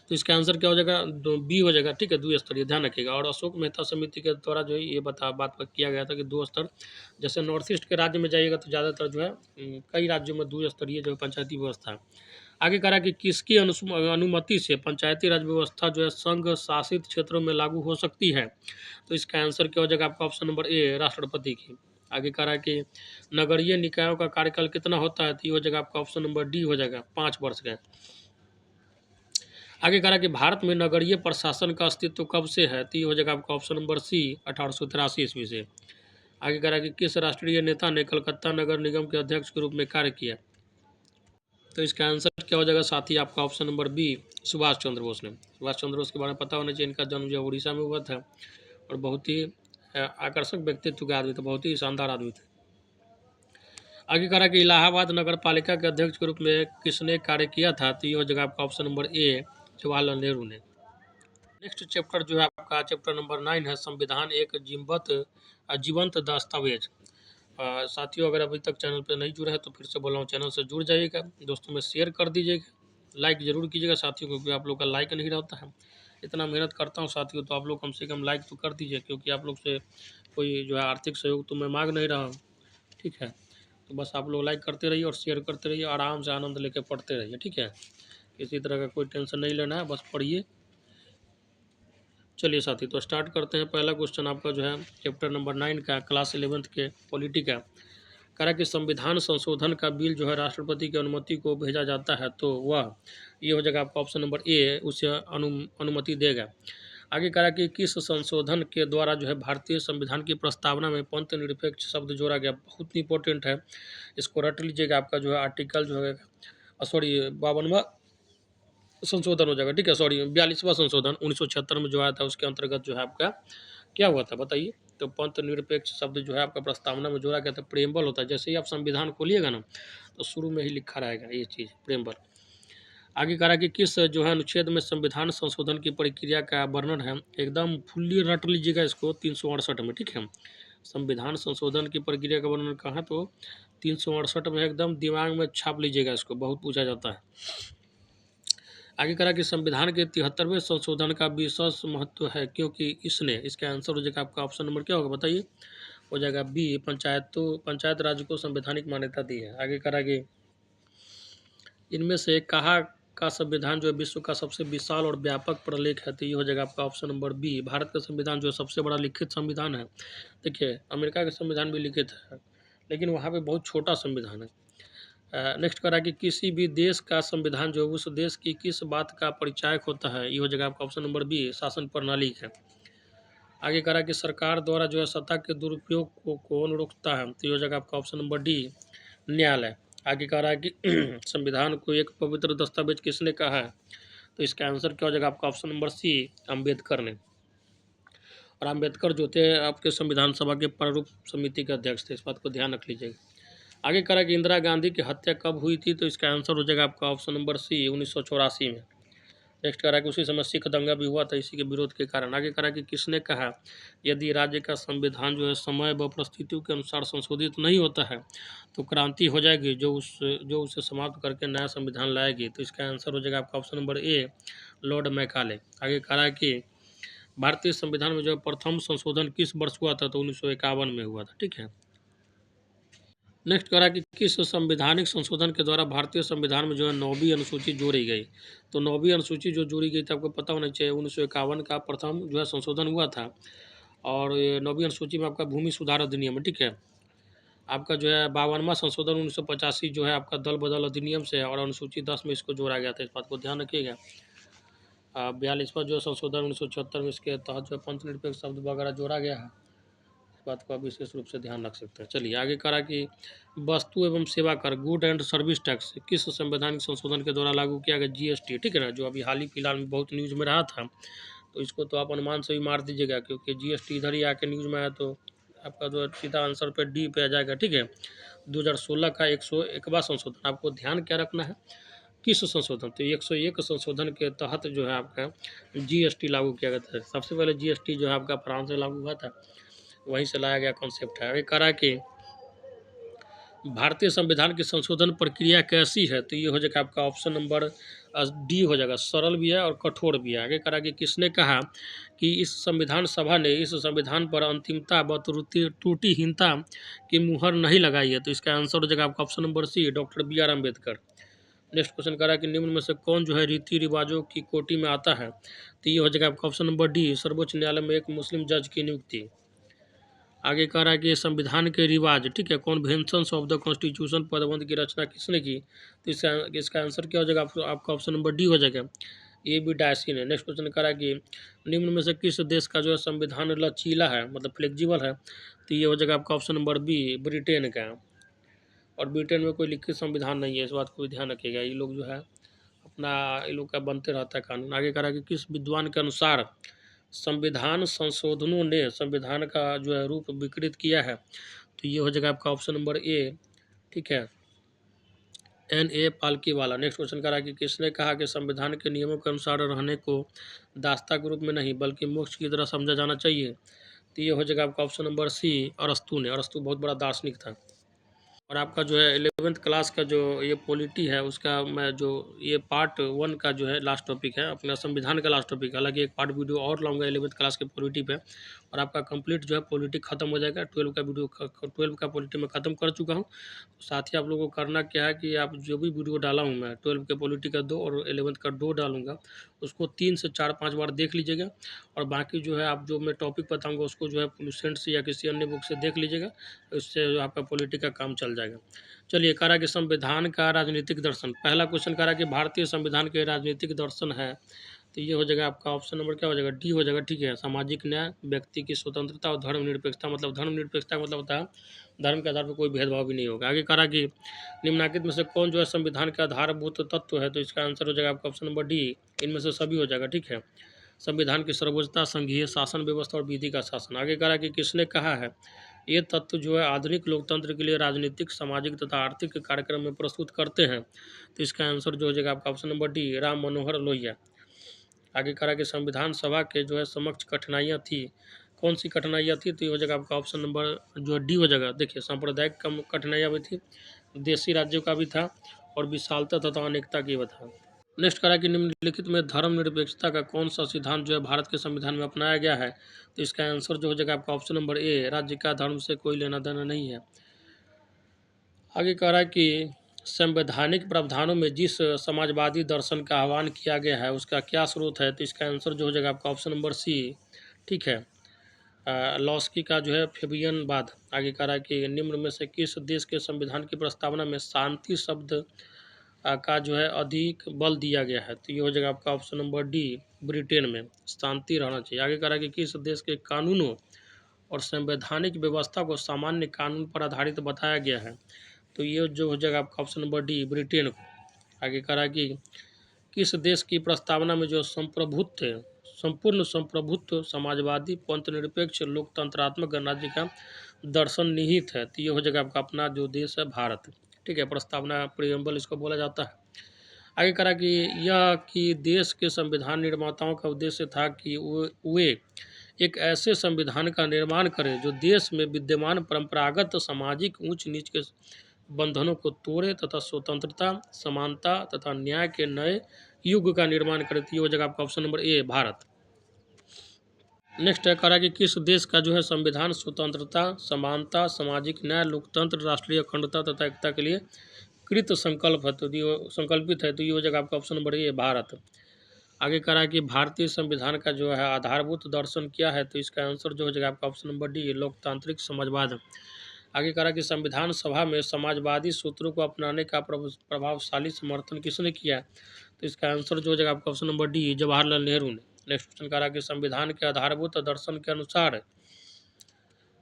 तो इसका आंसर क्या हो जाएगा, बी हो जाएगा, ठीक है, द्विस्तरीय, ध्यान रखिएगा। और अशोक मेहता समिति के द्वारा जो है ये बात किया गया था कि 2 स्तर, जैसे नॉर्थ ईस्ट के राज्य में जाइएगा तो ज़्यादातर जो है कई राज्यों में 2 स्तरीय जो है पंचायती व्यवस्था है। आगे कह रहा है कि किसकी अनुमति से पंचायती राज व्यवस्था जो है संघ शासित क्षेत्रों में लागू हो सकती है, तो इसका आंसर क्या हो जाएगा आपका ऑप्शन नंबर ए, राष्ट्रपति की। आगे कह रहा है कि नगरीय निकायों का कार्यकाल कितना होता है, तो ये हो जाएगा आपका ऑप्शन नंबर डी हो जाएगा, 5 वर्ष का। आगे कह रहा है कि भारत में नगरीय प्रशासन का अस्तित्व कब से है, तो ये हो जाएगा आपका ऑप्शन नंबर सी, 1883 ईस्वी से। आगे कह रहा है कि किस राष्ट्रीय नेता ने कलकत्ता नगर निगम के अध्यक्ष के रूप में कार्य किया, तो इसका आंसर क्या हो जाएगा साथी, आपका option number B, Subhash Chandra Bose ने। सुभाष चंद्र बोस के बारे में पता होना चाहिए, इनका जन्म जो है उड़ीसा में हुआ था, और बहुत ही आकर्षक व्यक्तित्व के आदमी थे, बहुत ही शानदार आदमी थे। आगे कह रहा है कि इलाहाबाद नगर पालिका के अध्यक्ष के रूप में किसने कार्य किया था, तो ये हो जाएगा आपका option number A, Jawaharlal Nehru ने। नेक्स्ट चैप्टर जो है आपका चैप्टर नंबर 9 है, संविधान एक जीवंत दस्तावेज। साथियों, अगर अभी तक चैनल पर नहीं जुड़े हैं तो फिर से बोल रहा हूँ, चैनल से जुड़ जाइएगा, दोस्तों में शेयर कर दीजिएगा, लाइक ज़रूर कीजिएगा साथियों, क्योंकि आप लोग का लाइक नहीं रहता है। इतना मेहनत करता हूँ साथियों, तो आप लोग कम से कम लाइक तो कर दीजिए, क्योंकि आप लोग से कोई जो है आर्थिक सहयोग तो मैं मांग नहीं रहा हूँ, ठीक है। तो बस आप लोग लाइक करते रहिए और शेयर करते रहिए, आराम से आनंद लेके पढ़ते रहिए, ठीक है। किसी तरह का कोई टेंशन नहीं लेना है, बस पढ़िए। चलिए साथी, तो स्टार्ट करते हैं। पहला क्वेश्चन आपका जो है चैप्टर नंबर 9 का, क्लास 11th के पॉलिटी का, कह रहा है कि संविधान संशोधन का बिल जो है राष्ट्रपति की अनुमति को भेजा जाता है, तो वह, ये हो जाएगा आपका ऑप्शन नंबर ए, उसे अनुमति देगा। आगे कह रहा है कि किस संशोधन के द्वारा जो है भारतीय संविधान की प्रस्तावना में पंथ निरपेक्ष शब्द जोड़ा गया, बहुत इंपॉर्टेंट है, इसको रट लीजिएगा। आपका जो है आर्टिकल जो है, सॉरी, 52वां संशोधन हो जाएगा, ठीक है, सॉरी 42वां संशोधन 1976 में जो आया था, उसके अंतर्गत जो है आपका क्या हुआ था बताइए, तो पंथ निरपेक्ष शब्द जो है आपका प्रस्तावना में जोड़ा गया था, प्रेम्बल होता है। जैसे ही आप संविधान खोलिएगा ना, तो शुरू में ही लिखा रहेगा ये चीज़, प्रेम्बल। आगे कह रहा है कि किस जो है अनुच्छेद में संविधान संशोधन की प्रक्रिया का वर्णन है, एकदम फुल्ली रट लीजिएगा इसको, 368 में, ठीक है। संविधान संशोधन की प्रक्रिया का वर्णन कहाँ है, तो 368 में, एकदम दिमाग में छाप लीजिएगा इसको, बहुत पूछा जाता है। आगे करा कि संविधान के 73वें संशोधन का विशेष महत्व है क्योंकि इसने, इसका आंसर हो जाएगा आपका ऑप्शन नंबर क्या होगा बताइए, हो जाएगा बी, पंचायत राज को संवैधानिक मान्यता दी है। आगे करा कि इनमें से कहा का संविधान जो है विश्व का सबसे विशाल और व्यापक प्रलेख है, तो ये हो जाएगा आपका ऑप्शन नंबर बी, भारत का संविधान जो है सबसे बड़ा लिखित संविधान है। देखिए, अमेरिका का संविधान भी लिखित है, लेकिन वहाँ पे बहुत छोटा संविधान है। नेक्स्ट करा कि किसी भी देश का संविधान जो उस देश की किस बात का परिचायक होता है, ये हो जाएगा आपका ऑप्शन नंबर बी, शासन प्रणाली है। आगे करा कि सरकार द्वारा जो है सत्ता के दुरुपयोग को कौन रोकता है, तो ये हो जाएगा आपका ऑप्शन नंबर डी, न्यायालय। आगे कह रहा है कि संविधान को एक पवित्र दस्तावेज किसने कहा है, तो इसका आंसर क्या हो जाएगा आपका ऑप्शन नंबर सी, अम्बेडकर ने। और अम्बेडकर जो थे आपके संविधान सभा के प्रारूप समिति के अध्यक्ष थे, इस बात को ध्यान रख लीजिएगा। आगे करा कि इंदिरा गांधी की हत्या कब हुई थी, तो इसका आंसर हो जाएगा आपका ऑप्शन नंबर सी, 1984 में। नेक्स्ट करा कि उसी समय सिख दंगा भी हुआ था इसी के विरोध के कारण। आगे करा कि किसने कहा यदि राज्य का संविधान जो है समय व परिस्थितियों के अनुसार संशोधित नहीं होता है तो क्रांति हो जाएगी जो उसे समाप्त करके नया संविधान लाएगी, तो इसका आंसर हो जाएगा आपका option number A, Lord Macaulay. आगे करा कि भारतीय संविधान में जो प्रथम संशोधन किस वर्ष हुआ था, तो 1951 में हुआ था। ठीक है। नेक्स्ट करा कि किस संवैधानिक संशोधन के द्वारा भारतीय संविधान में जो है 9वीं अनुसूची जोड़ी गई, तो 9वीं अनुसूची जो जोड़ी गई थी आपको पता होना चाहिए, 1951 का प्रथम जो है संशोधन हुआ था। और ये 9वीं अनुसूची में आपका भूमि सुधार अधिनियम है। ठीक है। आपका जो है 52वां संशोधन 1985 जो है आपका दल बदल अधिनियम से है, और अनुसूची 10 में इसको जोड़ा गया था, इस बात को ध्यान रखिएगा। 42वां जो संशोधन 1976 में इसके तहत जो पंचनिरपेक्ष शब्द वगैरह जोड़ा गया है, इस बात को आप विशेष रूप से ध्यान रख सकते हैं। चलिए आगे करा कि वस्तु एवं सेवा कर, गुड एंड सर्विस टैक्स किस संवैधानिक संशोधन के द्वारा लागू किया गया, जीएसटी। ठीक है ना, जो अभी हाल ही फिलहाल में बहुत न्यूज़ में रहा था, तो इसको तो आप अनुमान से भी मार दीजिएगा, क्योंकि जीएसटी इधर ही आके न्यूज़ में आया, तो आपका जो सीधा आंसर पे डी पे आ जाएगा। ठीक है। 2016 का 101वां संशोधन, आपको ध्यान क्या रखना है, किस संशोधन, तो 101 संशोधन के तहत जो है आपका जीएसटी लागू किया गया था। सबसे पहले जीएसटी जो है आपका फ्रांस से लागू हुआ था, वहीं से लाया गया कॉन्सेप्ट है। आगे करा कि भारतीय संविधान की संशोधन प्रक्रिया कैसी है, तो ये हो जाएगा आपका ऑप्शन नंबर डी हो जाएगा, सरल भी है और कठोर भी है। आगे करा कि किसने कहा कि इस संविधान सभा ने इस संविधान पर अंतिमता व त्रुटिहीनता की मुहर नहीं लगाई है, तो इसका आंसर हो जाएगा आपका option number C, doctor B R Ambedkar. Next question करा कि निम्न में से कौन जो है रीति रिवाजों की कोटि में आता है, तो ये हो जाएगा आपका ऑप्शन नंबर डी, सर्वोच्च न्यायालय में एक मुस्लिम जज की नियुक्ति। आगे कह रहा है कि संविधान के रिवाज, ठीक है, कॉन्वेंशंस ऑफ द कॉन्स्टिट्यूशन पदबंध की रचना किसने की, तो इसका आंसर क्या हो जाएगा, आपका ऑप्शन नंबर डी हो जाएगा, ये भी डायसी ने। नेक्स्ट क्वेश्चन कह रहा है कि निम्न में से किस देश का जो है संविधान लचीला है, मतलब फ्लेक्सिबल है, तो ये हो जाएगा आपका ऑप्शन नंबर बी, ब्रिटेन का। और ब्रिटेन में कोई लिखित संविधान नहीं है, इस बात को भी ध्यान रखिएगा। ये लोग जो है अपना ये लोग का बनते रहता है कानून। आगे कह रहा है कि किस विद्वान के अनुसार संविधान संशोधनों ने संविधान का जो है रूप विकृत किया है, तो ये हो जाएगा आपका ऑप्शन नंबर ए। ठीक है, एन ए पालकी वाला। नेक्स्ट क्वेश्चन करा कि किसने कहा कि संविधान के नियमों के अनुसार रहने को दास्ता के रूप में नहीं बल्कि मोक्ष की तरह समझा जाना चाहिए, तो ये हो जाएगा आपका ऑप्शन नंबर सी, अरस्तु ने। अरस्तु बहुत बड़ा दार्शनिक था। और आपका जो है 11th क्लास का जो ये पॉलिटी है उसका मैं जो ये पार्ट 1 का जो है लास्ट टॉपिक है अपना संविधान का लास्ट टॉपिक है। हालांकि एक पार्ट वीडियो और लाऊंगा 11th क्लास के पॉलिटी पे, और आपका कंप्लीट जो है पॉलिटी खत्म हो जाएगा। 12 का वीडियो 12 का पॉलिटी मैं खत्म कर चुका हूँ। साथ ही आप लोगों को करना क्या है कि आप जो भी वीडियो डाला हूँ मैं 12 के पॉलिटी का 2 और 11th का 2 डालूंगा, उसको 3 से 4-5 बार देख लीजिएगा। और बाकी जो है आप जो मैं टॉपिक बताऊँगा उसको जो है प्लूसेंट से या किसी अन्य बुक से देख लीजिएगा, इससे आपका पॉलिटी का काम चल जाएगा। चलिए करा कि संविधान का राजनीतिक दर्शन, पहला क्वेश्चन करा कि भारतीय संविधान के राजनीतिक दर्शन है, तो ये हो जाएगा आपका ऑप्शन नंबर क्या हो जाएगा, डी हो जाएगा। ठीक है, सामाजिक न्याय, व्यक्ति की स्वतंत्रता और धर्मनिरपेक्षता, मतलब धर्मनिरपेक्षता का मतलब होता है धर्म के आधार पर कोई भेदभाव भी नहीं होगा। आगे करा कि निम्नलिखित में से कौन जो है संविधान के आधारभूत तत्व है, तो इसका आंसर हो जाएगा आपका ऑप्शन नंबर डी, इनमें से सभी हो जाएगा। ठीक है, संविधान की सर्वोच्चता, संघीय शासन व्यवस्था और विधि का शासन। आगे करा कि किसने कहा है ये तत्व जो है आधुनिक लोकतंत्र के लिए राजनीतिक, सामाजिक तथा आर्थिक कार्यक्रम में प्रस्तुत करते हैं, तो इसका आंसर जो हो जाएगा आपका option number D, Ram Manohar Lohia. आगे करा कि संविधान सभा के जो है समक्ष कठिनाइयाँ थी, कौन सी कठिनाइयाँ थी, तो ये हो जाएगा आपका ऑप्शन नंबर जो डी हो जाएगा। देखिए सांप्रदायिक कम कठिनाइयाँ भी थी, देशी राज्यों का भी था, और विशालता तथा अनेकता की भी था। नेक्स्ट करा कि निम्नलिखित में धर्मनिरपेक्षता का कौन सा सिद्धांत जो है भारत के संविधान में अपनाया गया है, तो इसका आंसर जो हो जाएगा आपका ऑप्शन नंबर ए, राज्य का धर्म से कोई लेना देना नहीं है। आगे कह रहा है कि संवैधानिक प्रावधानों में जिस समाजवादी दर्शन का आह्वान किया गया है उसका क्या स्रोत है, तो इसका आंसर जो हो जाएगा आपका ऑप्शन नंबर सी। ठीक है, लॉस्की का जो है फेबियनवाद। आगे कह रहा है कि निम्न में से किस देश के संविधान की प्रस्तावना में शांति शब्द का जो है अधिक बल दिया गया है, तो ये हो जाएगा आपका ऑप्शन नंबर डी, ब्रिटेन में शांति रहना चाहिए। आगे कह रहा है कि किस देश के कानूनों और संवैधानिक व्यवस्था को सामान्य कानून पर आधारित बताया गया है, तो ये जो हो जाएगा आपका ऑप्शन नंबर डी, ब्रिटेन को। आगे कह रहा है कि किस देश की प्रस्तावना में जो संपूर्ण संप्रभुत्व, समाजवादी, पंथनिरपेक्ष, लोकतंत्रात्मक गणराज्य का दर्शन निहित है। तो ये हो जाएगा आपका अपना जो देश है भारत। ठीक है, प्रस्तावना प्रियम्बल इसको बोला जाता है। आगे करा कि यह कि देश के संविधान निर्माताओं का उद्देश्य था कि वे एक ऐसे संविधान का निर्माण करें जो देश में विद्यमान परंपरागत सामाजिक ऊंच नीच के बंधनों को तोड़े तथा स्वतंत्रता, समानता तथा न्याय के नए युग का निर्माण करे। तो ये हो जाएगा आपका ऑप्शन नंबर ए, भारत। नेक्स्ट है करा कि किस देश का जो है संविधान स्वतंत्रता, समानता, सामाजिक न्याय, लोकतंत्र, राष्ट्रीय अखंडता तथा एकता के लिए कृत संकल्प है। तो संकल्पित है। तो ये हो जाएगा आपका ऑप्शन नंबर ए, भारत। आगे करा कि भारतीय संविधान का जो है आधारभूत दर्शन क्या है। तो इसका आंसर जो हो जाएगा आपका ऑप्शन नंबर डी, लोकतांत्रिक समाजवाद। आगे करा कि संविधान सभा में समाजवादी सूत्रों को अपनाने का प्रभावशाली समर्थन किसने किया है। तो इसका आंसर जो हो जाएगा आपका option number D, Jawaharlal Nehru ने। नेक्स्ट क्वेश्चन करा कि संविधान के आधारभूत दर्शन के अनुसार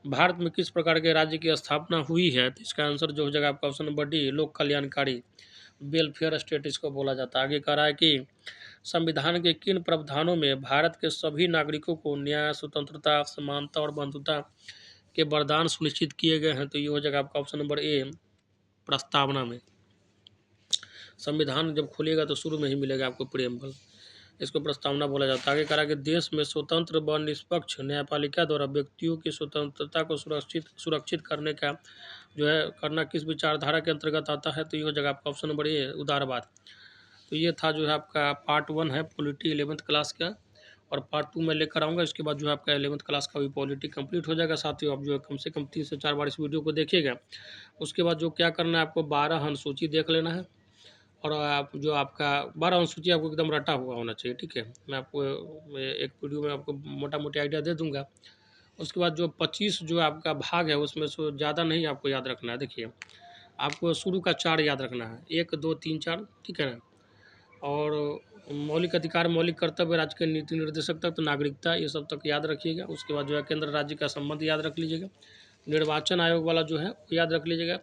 भारत में किस प्रकार के राज्य की स्थापना हुई है। तो इसका आंसर जो हो जाएगा आपका ऑप्शन नंबर डी, लोक कल्याणकारी, वेलफेयर स्टेट इसको बोला जाता है। आगे कह रहा है कि संविधान के किन प्रावधानों में भारत के सभी नागरिकों को न्याय, स्वतंत्रता, समानता और बंधुता के वरदान सुनिश्चित किए गए हैं। तो ये हो जाएगा आपका ऑप्शन नंबर ए, प्रस्तावना में। संविधान जब खोलिएगा तो शुरू में ही मिलेगा आपको प्रियम्बल, इसको प्रस्तावना बोला जाता है। आगे कहा कि देश में स्वतंत्र व निष्पक्ष न्यायपालिका द्वारा व्यक्तियों की स्वतंत्रता को सुरक्षित करने का जो है करना किस विचारधारा के अंतर्गत आता है। तो ये हो जाएगा आपका ऑप्शन नंबर ए, उदारवाद। तो ये था जो है आपका पार्ट 1 है पॉलिटी 11th क्लास का, और पार्ट 2 मैं लेकर आऊँगा। इसके बाद जो है आपका 11th क्लास का भी पॉलिटी कंप्लीट हो जाएगा। साथियों आप जो है कम से कम 3 से 4 बार इस वीडियो को देखिएगा। उसके बाद जो क्या करना है आपको 12 अनुसूची देख लेना है, और आप जो आपका 12 अनुसूची आपको एकदम रटा हुआ होना चाहिए। ठीक है, मैं आपको एक वीडियो में आपको मोटा मोटी आइडिया दे दूंगा। उसके बाद जो 25 जो आपका भाग है उसमें से ज़्यादा नहीं आपको याद रखना है। देखिए आपको शुरू का 4 याद रखना है, 1 2 3 4, ठीक है ना। और मौलिक अधिकार, मौलिक कर्तव्य, राज्य के नीति निर्देशक तक, तो नागरिकता, ये सब तक याद रखिएगा। उसके बाद जो है केंद्र राज्य का संबंध याद रख लीजिएगा। निर्वाचन आयोग वाला जो है वो याद रख लीजिएगा।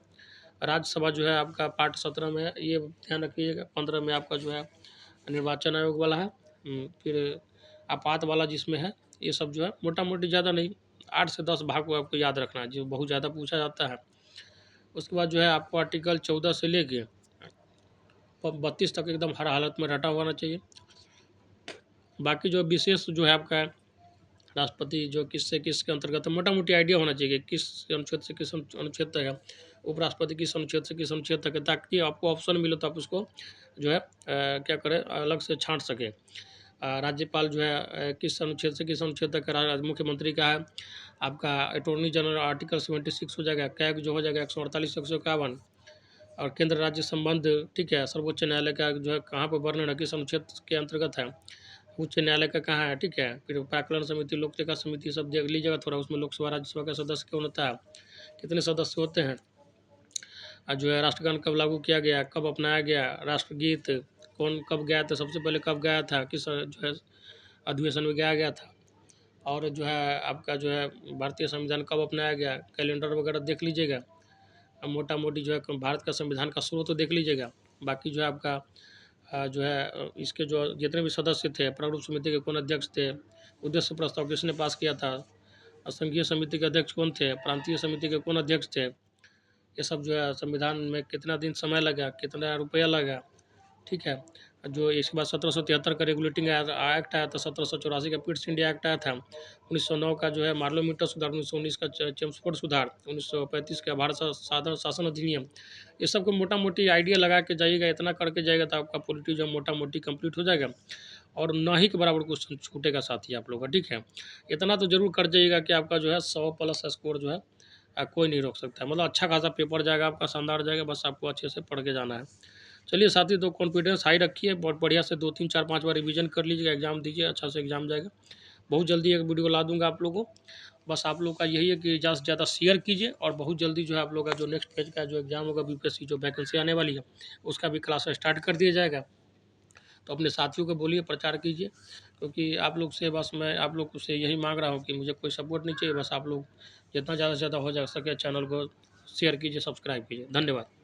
राज्यसभा जो है आपका पार्ट 17 में है, ये ध्यान रखिएगा। 15 में आपका जो है निर्वाचन आयोग वाला है। फिर आपात वाला जिसमें है, ये सब जो है मोटा मोटी ज़्यादा नहीं 8 से 10 भाग को आपको याद रखना है, जो बहुत ज़्यादा पूछा जाता है। उसके बाद जो है आपको आर्टिकल 14 से लेके 32 तक एकदम हर हालत में रटा होना चाहिए। बाकी जो विशेष जो है आपका राष्ट्रपति जो किससे किसके अंतर्गत मोटा मोटी आइडिया होना चाहिए, किस अनुच्छेद से किस अनुच्छेद तक है, उपराष्ट्रपति किस अनुच्छेद से किस अनुच्छेद तक है, ताकि आपको ऑप्शन मिले तो आप उसको जो है क्या करें अलग से छांट सकें। राज्यपाल जो है किस अनुच्छेद से किस अनुच्छेद तक है, मुख्यमंत्री का है आपका अटॉर्नी जनरल आर्टिकल 76 हो जाएगा, कैग जो हो जाएगा 148 151, और केंद्र राज्य संबंध, ठीक है। सर्वोच्च न्यायालय का जो है कहाँ पर वर्णन है, किस अनुच्छेद के अंतर्गत है, उच्च न्यायालय का कहाँ है, ठीक है। फिर प्राकलन समिति, लोक सेवा समिति सब देख लीजिएगा थोड़ा, उसमें लोकसभा राज्यसभा का सदस्य कौन होता है, कितने सदस्य होते हैं, और जो है राष्ट्रगान कब लागू किया गया, कब अपनाया गया, राष्ट्रगीत कौन कब गाया था, सबसे पहले कब गाया था, किस जो है अधिवेशन में गाया गया था, और जो है आपका जो है भारतीय संविधान कब अपनाया गया, कैलेंडर वगैरह देख लीजिएगा। मोटा मोटी जो है भारत का संविधान का स्रोत तो देख लीजिएगा। बाकी जो है आपका जो है इसके जो जितने भी सदस्य थे, प्रारूप समिति के कौन अध्यक्ष थे, उद्देश्य प्रस्ताव किसने पास किया था, संघीय समिति के अध्यक्ष कौन थे, प्रांतीय समिति के कौन अध्यक्ष थे, ये सब जो है संविधान में कितना दिन समय लगा, कितना रुपया लगा, ठीक है। जो इसके बाद 1773 का रेगुलेटिंग एक्ट आया था, 1784 का पिट्स इंडिया एक्ट आया था, 1909 का जो है मार्लोमीटर सुधार, 1919 का चेम्सफोर्ड सुधार, 1935 का भारत साधारण शासन अधिनियम, ये सब को मोटा मोटी आइडिया लगा के जाइएगा। इतना करके जाएगा तो आपका पॉलिटी जो मोटा मोटी कंप्लीट हो जाएगा, और न ही के बराबर क्वेश्चन छूटेगा साथी आप लोग का, ठीक है। इतना तो जरूर कर जाइएगा कि आपका जो है 100+ स्कोर जो है कोई नहीं रोक सकता है। मतलब अच्छा खासा पेपर जाएगा आपका, शानदार जाएगा, बस आपको अच्छे से पढ़ के जाना है। चलिए साथी, तो कॉन्फिडेंस हाई रखिए, बहुत बढ़िया से 2 3 4 5 बार रिवीजन कर लीजिएगा, एग्जाम दीजिए, अच्छा से एग्जाम जाएगा। बहुत जल्दी एक वीडियो ला दूंगा आप लोगों को। बस आप लोग का यही है कि ज़्यादा से ज़्यादा शेयर कीजिए, और बहुत जल्दी जो है आप लोग का जो नेक्स्ट पेज का जो एग्जाम होगा यूपीएससी जो वैकेंसी आने वाली है उसका भी क्लास स्टार्ट कर दिया जाएगा। तो अपने साथियों को बोलिए, प्रचार कीजिए, क्योंकि आप लोग से बस मैं आप लोग से यही मांग रहा हूँ कि मुझे कोई सपोर्ट नहीं चाहिए, बस आप लोग जितना ज़्यादा से ज़्यादा हो जा सके चैनल को शेयर कीजिए, सब्सक्राइब कीजिए। धन्यवाद।